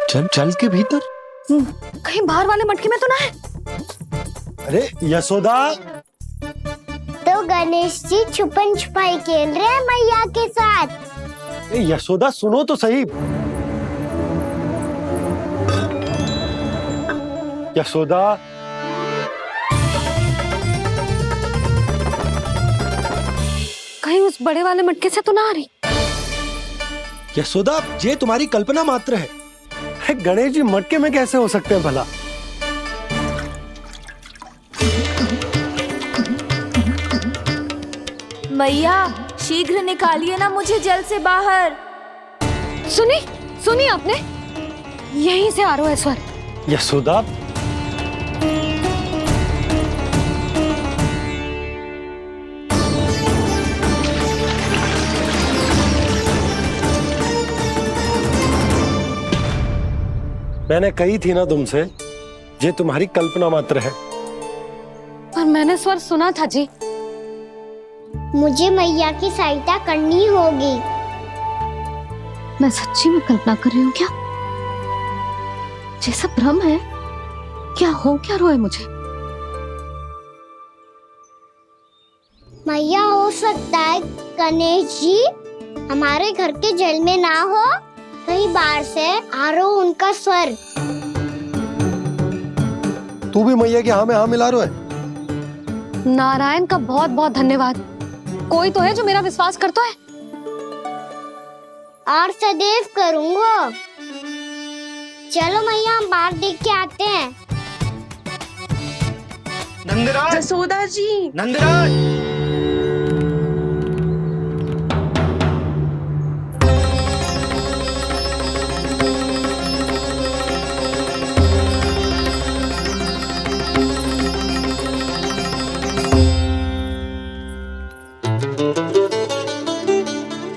जल के भीतर? कहीं बाहर वाले मटके में तो ना है? अरे यशोदा! तो गणेश जी छुपन छुपाई खेल रहे हैं मैया के साथ। यशोदा, सुनो तो सही। यशोदा, कहीं उस बड़े वाले मटके से तो ना आ रही? यशोदा, ये तुम्हारी कल्पना मात्र है। गणेश जी मटके में कैसे हो सकते हैं भला? मैया, शीघ्र निकालिए ना मुझे जल से बाहर। सुनी आपने? यहीं से आ रहा है स्वर। यशोदा, मैंने कही थी ना तुमसे, ये तुम्हारी कल्पना मात्र है। पर मैंने स्वर सुना था जी। मुझे मैया की सहायता करनी होगी। मैं सच्ची में कल्पना कर रही हूँ क्या? जैसा भ्रम है क्या? हो क्या रहा है मुझे? मैया, हो सकता है गणेश जी हमारे घर के जल में ना हो, कहीं बाहर से आ रहा हो उनका स्वर। तू भी मैया के हाँ में हाँ मिला रहा है। नारायण का बहुत बहुत धन्यवाद। कोई तो है जो मेरा विश्वास करता है। और सदैव करूंगा। चलो मैया, हम बाहर देख के आते हैं। नंदराज, यशोदा जी, नंदराज!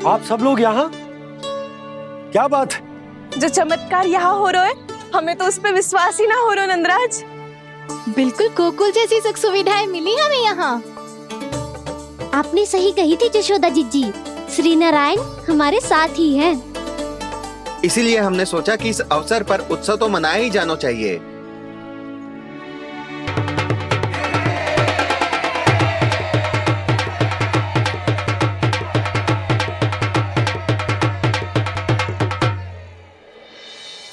आप सब लोग यहाँ? क्या बात है? जो चमत्कार यहाँ हो रहा है, हमें तो उस पे विश्वास ही ना हो रहा नंदराज। बिल्कुल गोकुल जैसी सुख सुविधाएं मिली हमें यहाँ। आपने सही कही थी यशोदा जीजी, श्री नारायण हमारे साथ ही हैं। इसीलिए हमने सोचा कि इस अवसर पर उत्सव तो मनाया ही जाना चाहिए।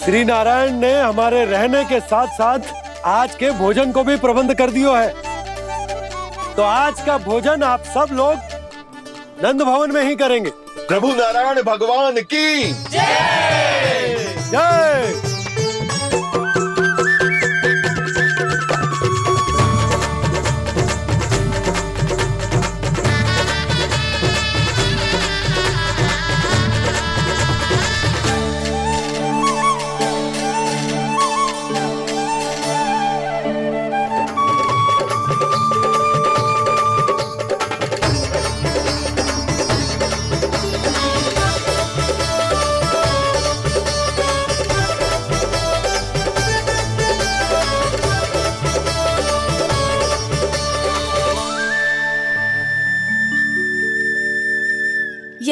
श्री नारायण ने हमारे रहने के साथ साथ आज के भोजन को भी प्रबंध कर दिया है। तो आज का भोजन आप सब लोग नंद भवन में ही करेंगे। प्रभु नारायण भगवान की जय जय।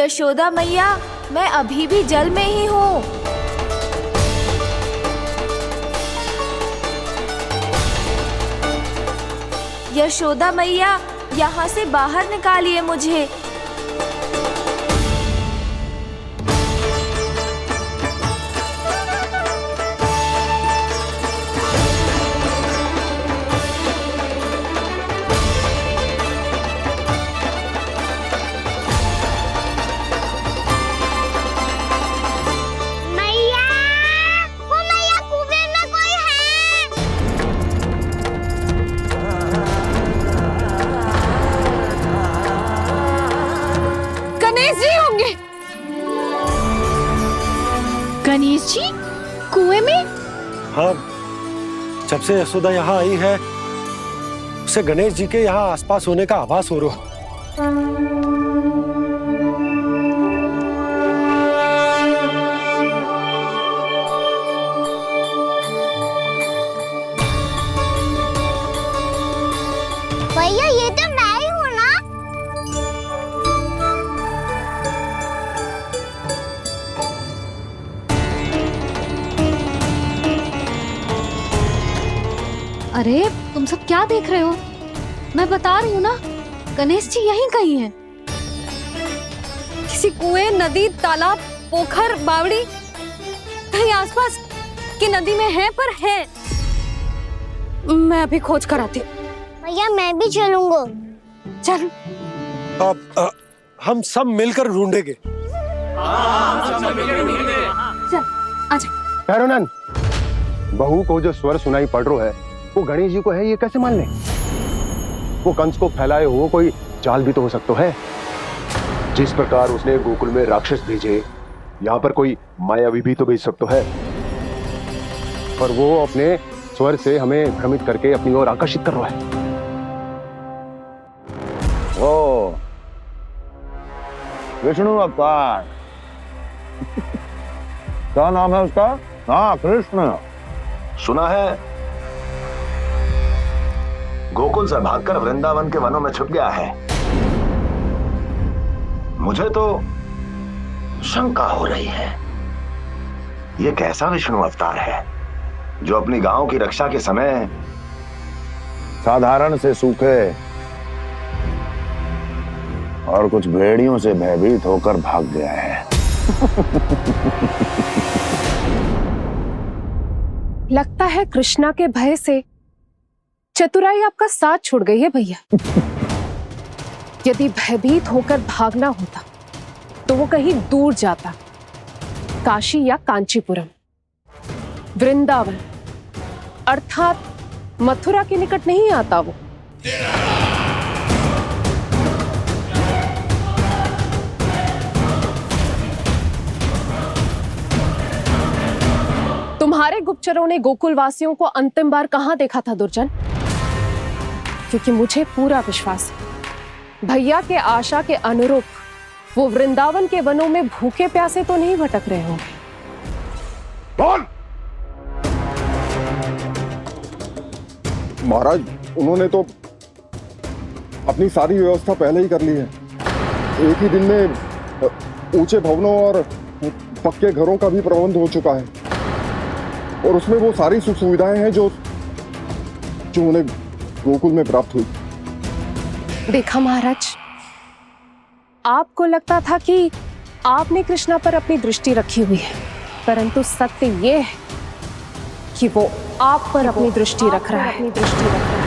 यशोदा मैया, मैं अभी भी जल में ही हूँ। यशोदा मैया, यहाँ से बाहर निकालिए मुझे। मैया, वो मैया कुएं में कोई है। गणेश जी होंगे। गणेश जी कुएं में? हाँ, जब से यशोदा यहाँ आई है उसे गणेश जी के यहाँ आसपास होने का आभास हो रहा। भैया ये तो मैं ही हूँ ना। अरे तुम सब क्या देख रहे हो? मैं बता रही हूँ ना, गणेश जी यहीं कहीं हैं। किसी कुएं, नदी, तालाब, पोखर, बावड़ी कहीं आसपास की नदी में है, पर है। मैं अभी खोज कर आती हूँ। भैया मैं भी चलूंगा। चल। अब हम सब मिलकर ढूंढेंगे। चल आजा। भैरवनंद, बहू को जो स्वर सुनाई पड़ रहा है वो गणेश जी को है, ये कैसे मान ले? वो कंस को फैलाए हुए कोई चाल भी तो हो सकता है। जिस प्रकार उसने गोकुल में राक्षस भेजे, यहाँ पर कोई मायावी भी तो भेज सकता है। पर वो अपने स्वर से हमें भ्रमित करके अपनी ओर आकर्षित कर रहा है। ओ विष्णु अवतार। क्या नाम है उसका? हाँ, कृष्ण। सुना है गोकुल से भागकर वृंदावन के वनों में छुप गया है। मुझे तो शंका हो रही है, ये कैसा विष्णु अवतार है जो अपनी गांव की रक्षा के समय साधारण से सूखे और कुछ भेड़ियों से भयभीत होकर भाग गया है। लगता है कृष्णा के भय से चतुराई आपका साथ छोड़ गई है भैया। यदि भयभीत होकर भागना होता तो वो कहीं दूर जाता, काशी या कांचीपुरम, वृंदावन अर्थात मथुरा के निकट नहीं आता वो। तुम्हारे गुप्तचरों ने गोकुल वासियों को अंतिम बार कहां देखा था दुर्जन? क्योंकि मुझे पूरा विश्वास है भैया के आशा के अनुरूप वो वृंदावन के वनों में भूखे प्यासे तो नहीं भटक रहे होंगे। बोल। महाराज, उन्होंने तो अपनी सारी व्यवस्था पहले ही कर ली है। एक ही दिन में ऊंचे भवनों और पक्के घरों का भी प्रबंध हो चुका है, और उसमें वो सारी सुख सुविधाएं हैं जो उन्हें गोकुल में प्राप्त हुई। देखा महाराज, आपको लगता था कि आपने कृष्णा पर अपनी दृष्टि रखी हुई है, परंतु सत्य ये है कि वो आप पर अपनी दृष्टि रख रहा है।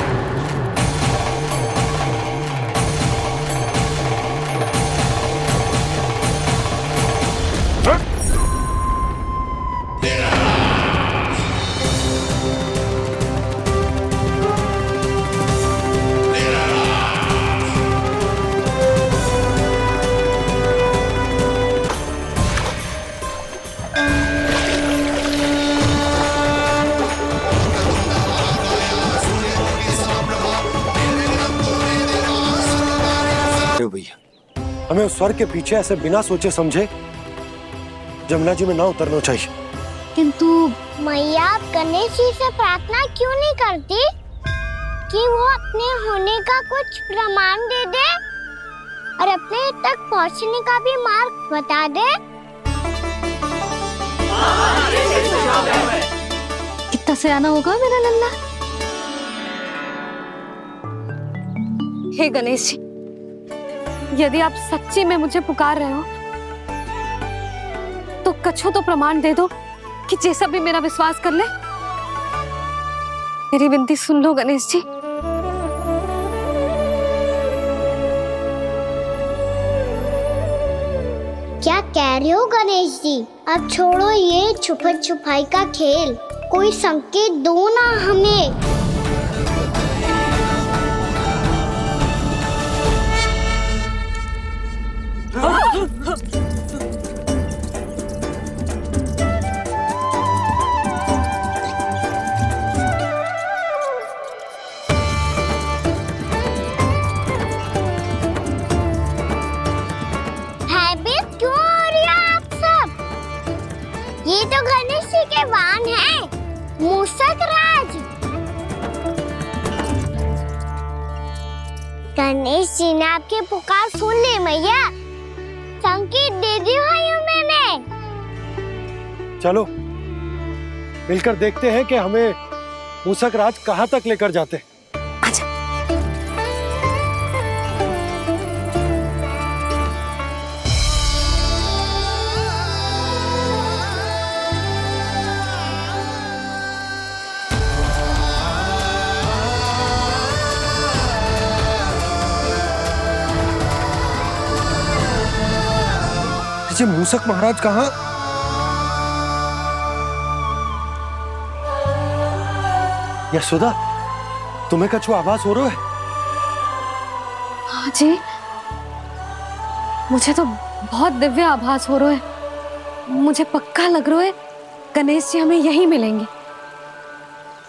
हमें उस स्वर के पीछे ऐसे बिना सोचे समझे जमुना जी में ना उतरना चाहिए। किंतु मैया, आप गणेश जी से प्रार्थना क्यों नहीं करती कि वो अपने होने का कुछ प्रमाण दे दे? और अपने तक पहुंचने का भी मार्ग बता दे। कितना सयाना होगा मेरा लल्ला। हे गणेश जी, यदि आप सच्ची में मुझे पुकार रहे हो तो कछु तो प्रमाण दे दो कि जैसा भी मेरा विश्वास कर ले। मेरी विनती सुन लो गणेश जी। क्या कह रहे हो गणेश जी? अब छोड़ो ये छुपन छुपाई का खेल, कोई संकेत दो ना हमें। भयभीत क्यों हो रही हो आप सब? ये तो गणेश जी के वाहन हैं, मूषक राज। गणेश जी ने आपकी पुकार सुन ली मैया, संकेत दे दी भाइयों मैंने। चलो मिलकर देखते हैं कि हमें मूषक राज कहाँ तक लेकर जाते हैं। ये मूषक महाराज कहाँ? यशोदा, तुम्हें कछु आभास हो रहा है? हाँ जी, मुझे तो बहुत दिव्य आभास हो रहा है। मुझे पक्का लग रहा है गणेश जी हमें यहीं मिलेंगे।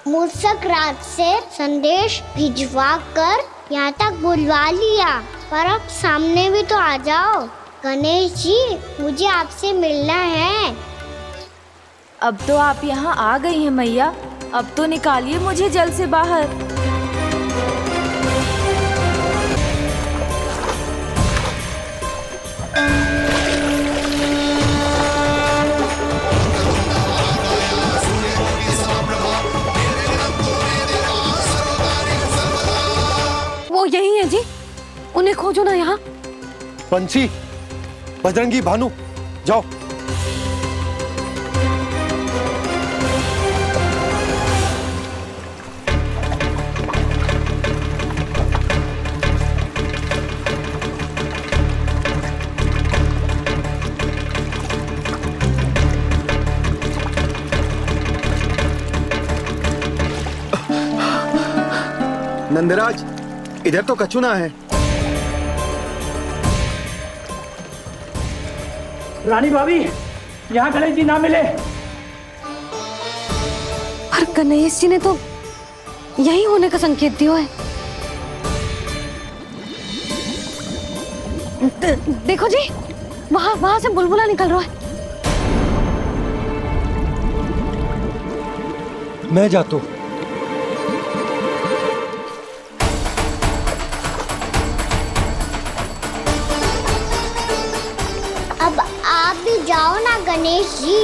मूषक राज से संदेश भिजवा कर यहाँ तक बुलवा लिया, पर अब सामने भी तो आ जाओ। गणेश जी, मुझे आपसे मिलना है। अब तो आप यहाँ आ गई हैं मैया, अब तो निकालिए मुझे जल से बाहर। वो यही है जी, उन्हें खोजो ना यहाँ। पंछी, बजरंगी, भानु, जाओ। नंदराज, इधर तो कछुना है। रानी भाभी, यहाँ गणेश जी ना मिले। पर गणेश जी ने तो यही होने का संकेत दिया है। देखो जी, वहां से बुलबुला निकल रहा है। मैं जाता हूँ। अब आप भी जाओ ना गणेश जी।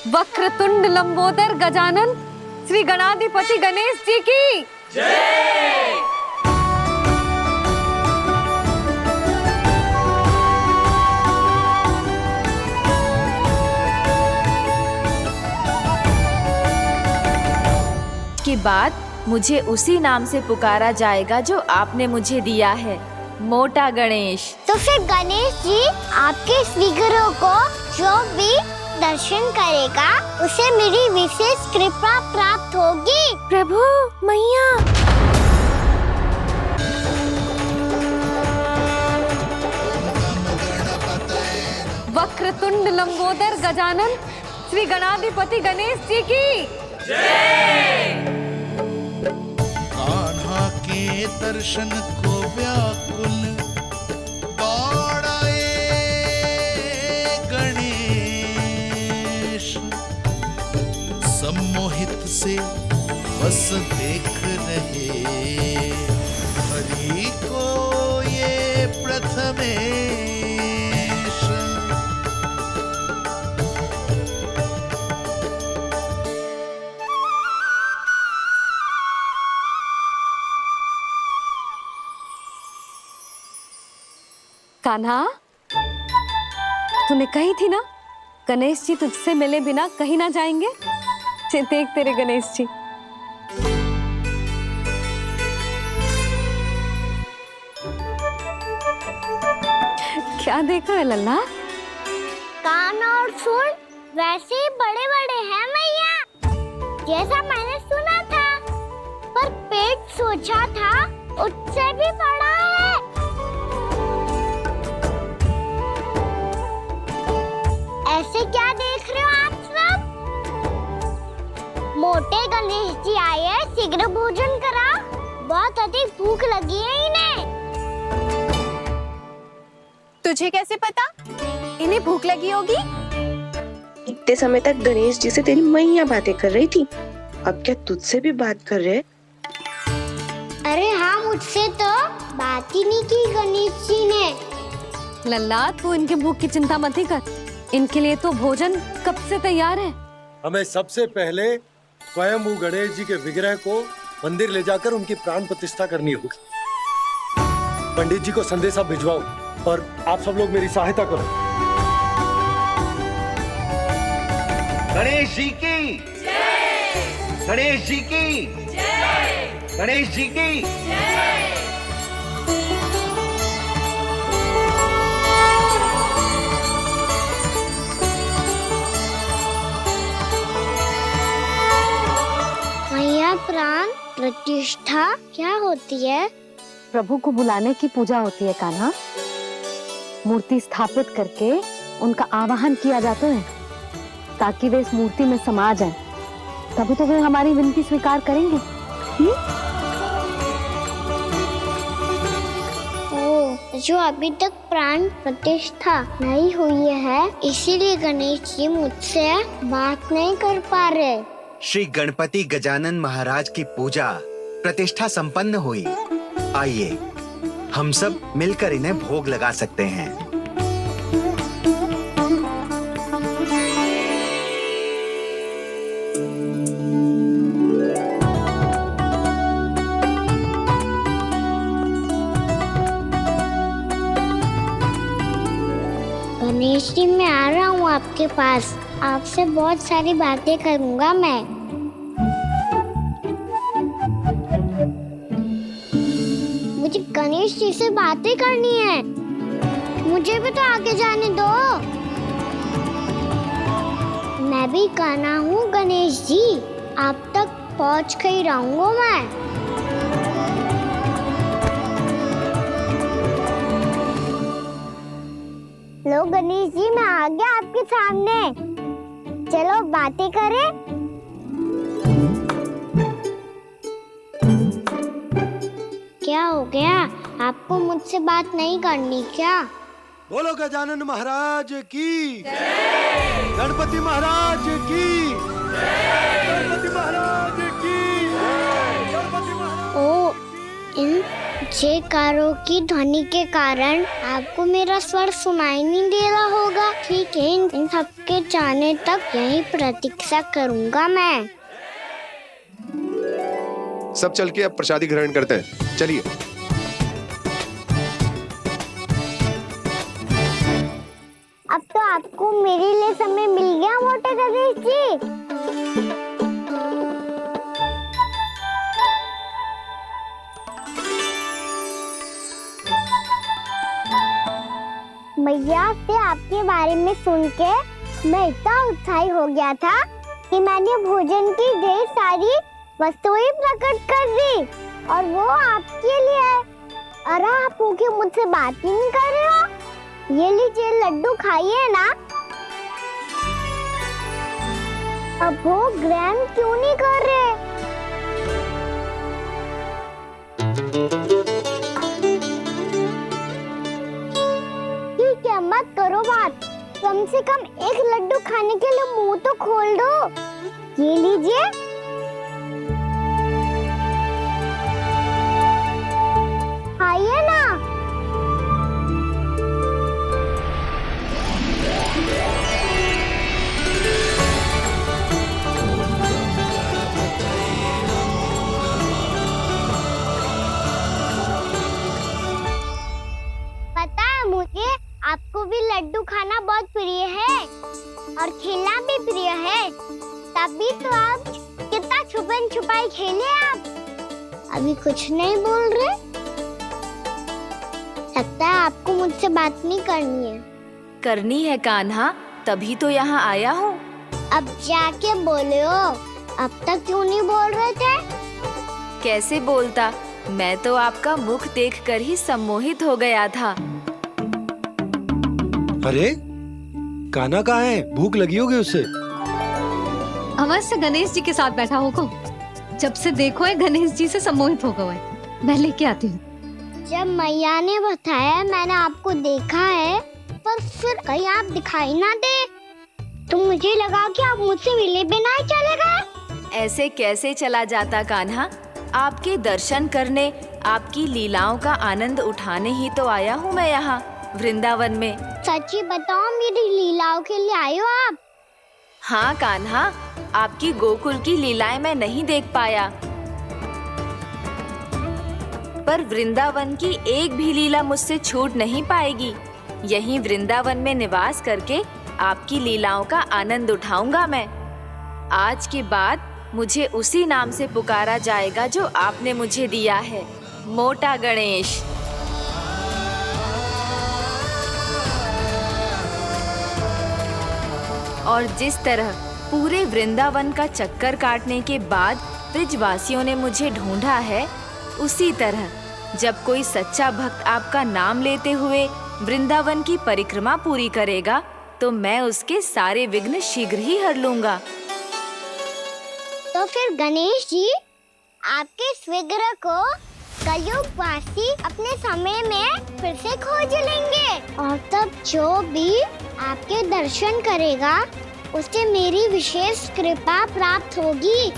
वक्रतुंड लंबोदर गजानन श्री गणाधिपति गणेश जी की जय। के बाद मुझे उसी नाम से पुकारा जाएगा जो आपने मुझे दिया है, मोटा गणेश। तो फिर गणेश जी आपके इस विग्रह को जो भी दर्शन करेगा उसे मेरी विशेष कृपा प्राप्त होगी। प्रभु, मैया। वक्रतुंड लंबोदर गजानन श्री गणाधिपति गणेश जी की जय। कान्हा के दर्शन को व्याकुल दौड़ाए गणेश, सम्मोहित से बस देख रहे हरि को ये प्रथमेश। कान्हा, तूने कही थी ना गणेश जी तुझसे मिले बिना कहीं ना जाएंगे। देख तेरे गणेश जी। क्या देख रहा है लल्ला? कान और सुन वैसे ही बड़े बड़े हैं मैया, जैसा मैंने सुना था, पर पेट सोचा था उससे भी बड़ा है। ऐसे क्या देख रहे हो आप सब? मोटे गणेश जी आए हैं, शीघ्र भोजन करा, बहुत अधिक भूख लगी है इन्हें। तुझे कैसे पता इन्हें भूख लगी होगी? इतने समय तक गणेश जी से तेरी मैया बातें कर रही थी, अब क्या तुझसे भी बात कर रहे? अरे हाँ, मुझसे तो बात ही नहीं की गणेश जी ने। लल्ला, तू इनके भूख की चिंता मत ही कर, इनके लिए तो भोजन कब से तैयार है। हमें सबसे पहले स्वयं गणेश जी के विग्रह को मंदिर ले जाकर उनकी प्राण प्रतिष्ठा करनी होगी। पंडित जी को संदेशा भिजवाओ और आप सब लोग मेरी सहायता करो। गणेश जी की जय। गणेश जी की जय। गणेश जी की जय। मैया, प्राण प्रतिष्ठा क्या होती है? प्रभु को बुलाने की पूजा होती है कान्हा। मूर्ति स्थापित करके उनका आवाहन किया जाता है ताकि वे इस मूर्ति में समा जाएं। तभी तो वे हमारी विनती स्वीकार करेंगे। ओ, जो अभी तक प्राण प्रतिष्ठा नहीं हुई है, इसीलिए गणेश जी मुझसे बात नहीं कर पा रहे। श्री गणपति गजानन महाराज की पूजा प्रतिष्ठा संपन्न हुई। आइए हम सब मिलकर इन्हें भोग लगा सकते हैं। गणेश जी, मैं आ रहा हूँ आपके पास, आपसे बहुत सारी बातें करूँगा मैं। मुझे गणेश जी से बातें करनी है, मुझे भी तो आगे जाने दो। मैं भी कान्हा हूँ गणेश जी, आप तक पहुँच कर ही रहूँगा मैं। लो गणेश जी, मैं आ गया आपके सामने, चलो बातें करें। क्या हो गया, आपको मुझसे बात नहीं करनी क्या? बोलो गजानन महाराज की जय। गणपति महाराज की जय। गणपति महाराज की जय। गणपति महाराज। ओ, इन जयकारों की ध्वनि के कारण आपको मेरा स्वर सुनाई नहीं दे रहा होगा। ठीक है, इन सबके जाने तक यही प्रतीक्षा करूंगा मैं। सब चल के अब प्रसादी ग्रहण करते हैं, चलिए। अब तो आपको मेरे लिए समय मिल गया मोटे गणेश जी। मैया से आपके बारे में सुन के मैं इतना उत्साही हो गया था कि मैंने भोजन की ढेर सारी वस्तुएं प्रकट कर दी, और वो आपके लिए। अरे आप भूखे मुझसे बात ही नहीं कर रहे हो। ये लीजिए लड्डू खाइए ना। अब वो ग्रहण क्यों नहीं कर रहे? ठीक है, मत करो बात। कम से कम एक लड्डू खाने के लिए मुंह तो खोल दो। ये लीजिए। खाइए ना। पता है मुझे, आपको भी लड्डू खाना बहुत प्रिय है और खेलना भी प्रिय है, तभी तो आप कितना छुपन छुपाई खेले। आप अभी कुछ नहीं बोल रहे। लगता है आपको मुझसे बात नहीं करनी है। करनी है कान्हा, तभी तो यहाँ आया हूँ। अब जाके बोले हो। अब तक क्यों नहीं बोल रहे थे? कैसे बोलता, मैं तो आपका मुख देखकर ही सम्मोहित हो गया था। अरे कान्हा कहाँ है? भूख लगी होगी उसे। अवश्य गणेश जी के साथ बैठा होगा। जब से देखो है गणेश जी से सम्मोहित हो गए। मैं लेके आती हूँ। जब मैया ने बताया मैंने आपको देखा है, पर फिर कहीं आप दिखाई ना दे, तो मुझे लगा कि आप मुझसे मिले बिना ही चले गए। ऐसे कैसे चला जाता कान्हा? आपके दर्शन करने, आपकी लीलाओं का आनंद उठाने ही तो आया हूँ मैं यहाँ वृंदावन में। सच्ची बताओ, मेरी लीलाओं के लिए आए हो आप? हाँ कान्हा, आपकी गोकुल की लीलाएं मैं नहीं देख पाया, पर वृंदावन की एक भी लीला मुझसे छूट नहीं पाएगी। यहीं वृंदावन में निवास करके आपकी लीलाओं का आनंद उठाऊंगा मैं। आज के बाद मुझे उसी नाम से पुकारा जाएगा जो आपने मुझे दिया है, मोटा गणेश। और जिस तरह पूरे वृंदावन का चक्कर काटने के बाद ब्रिजवासियों ने मुझे ढूंढा है, उसी तरह जब कोई सच्चा भक्त आपका नाम लेते हुए वृंदावन की परिक्रमा पूरी करेगा, तो मैं उसके सारे विघ्न शीघ्र ही हर लूंगा। तो फिर गणेश जी, आपके इस विग्रह को कलयुग वासी अपने समय में फिर से खोज लेंगे, और तब जो भी आपके दर्शन करेगा उसे मेरी विशेष कृपा प्राप्त होगी।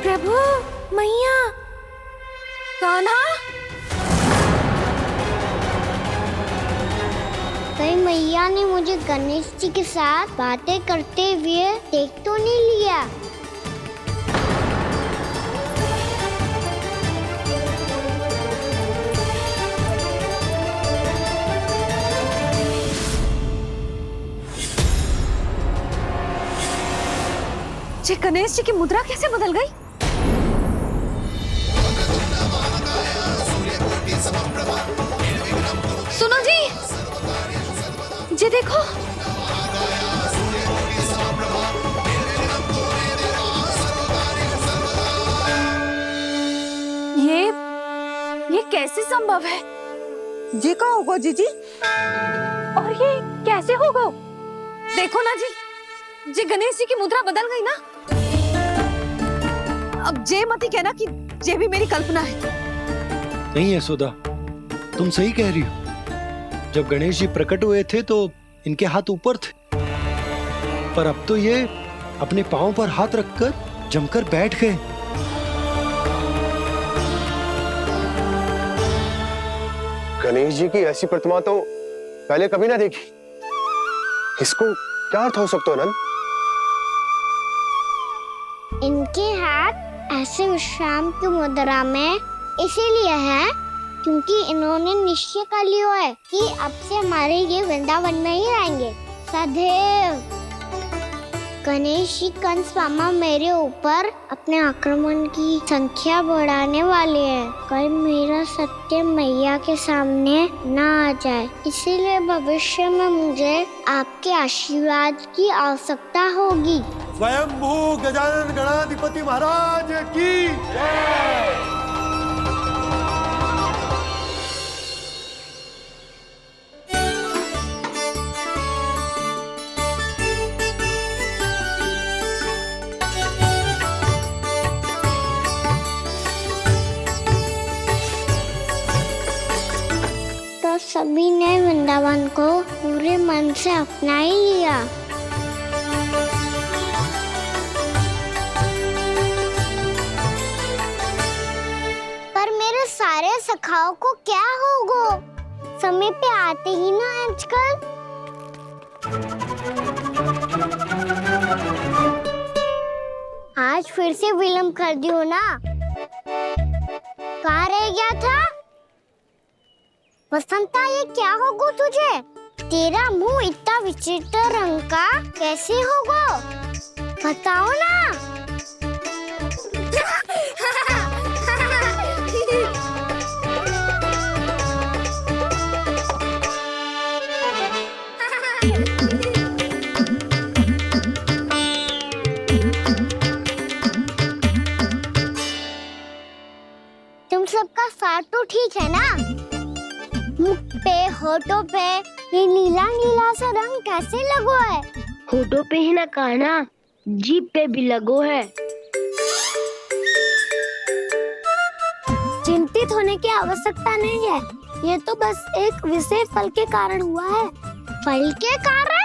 प्रभु, मैया, कान्हा, कहीं मैया ने मुझे गणेश जी के साथ बातें करते हुए देख तो नहीं लिया? ये गणेश जी की मुद्रा कैसे बदल गई? सुनो जी, ये देखो। ये कैसे संभव है? ये का होगा जीजी? और ये कैसे होगा? देखो ना जी, जे गणेश जी की मुद्रा बदल गई ना। अब जे मत ही कहना कि जे भी मेरी कल्पना है। नहीं यशोदा, तुम सही कह रही हो। जब गणेश जी प्रकट हुए थे तो इनके हाथ ऊपर थे, पर अब तो ये अपने पांव पर हाथ रखकर जमकर बैठ गए। गणेश जी की ऐसी प्रतिमा तो पहले कभी ना देखी। इसको क्या अर्थ हो सकता है नंद? इनके हाथ ऐसे विश्राम की मुद्रा में इसीलिए है क्योंकि इन्होंने निश्चय कर लिया है कि अब से हमारे ये वृंदावन में ही रहेंगे सदैव। गणेश जी कंस मामा मेरे ऊपर अपने आक्रमण की संख्या बढ़ाने वाले हैं। कल मेरा सत्य मैया के सामने ना आ जाए, इसीलिए भविष्य में मुझे आपके आशीर्वाद की आवश्यकता होगी। स्वयंभू गजानन गणाधिपति महाराज की जय। तो सभी ने वृंदावन को पूरे मन से अपना ही लिया। पर मेरे सारे सखाओं को क्या होगा? समय पे आते ही ना आजकल। आज फिर से विलम्ब कर दियो ना। कहाँ रह गया था? वसंता, ये क्या होगा तुझे? तेरा मुंह इतना विचित्र रंग का कैसे होगा? बताओ ना। तुम सबका साथ तो ठीक है ना? मुख पे, होठों पे ये नीला नीला सा रंग कैसे लगो है? होठों पे ही ना कहना, जीभ पे भी लगो है। चिंतित होने की आवश्यकता नहीं है, ये तो बस एक विशेष फल के कारण हुआ है। फल के कारण?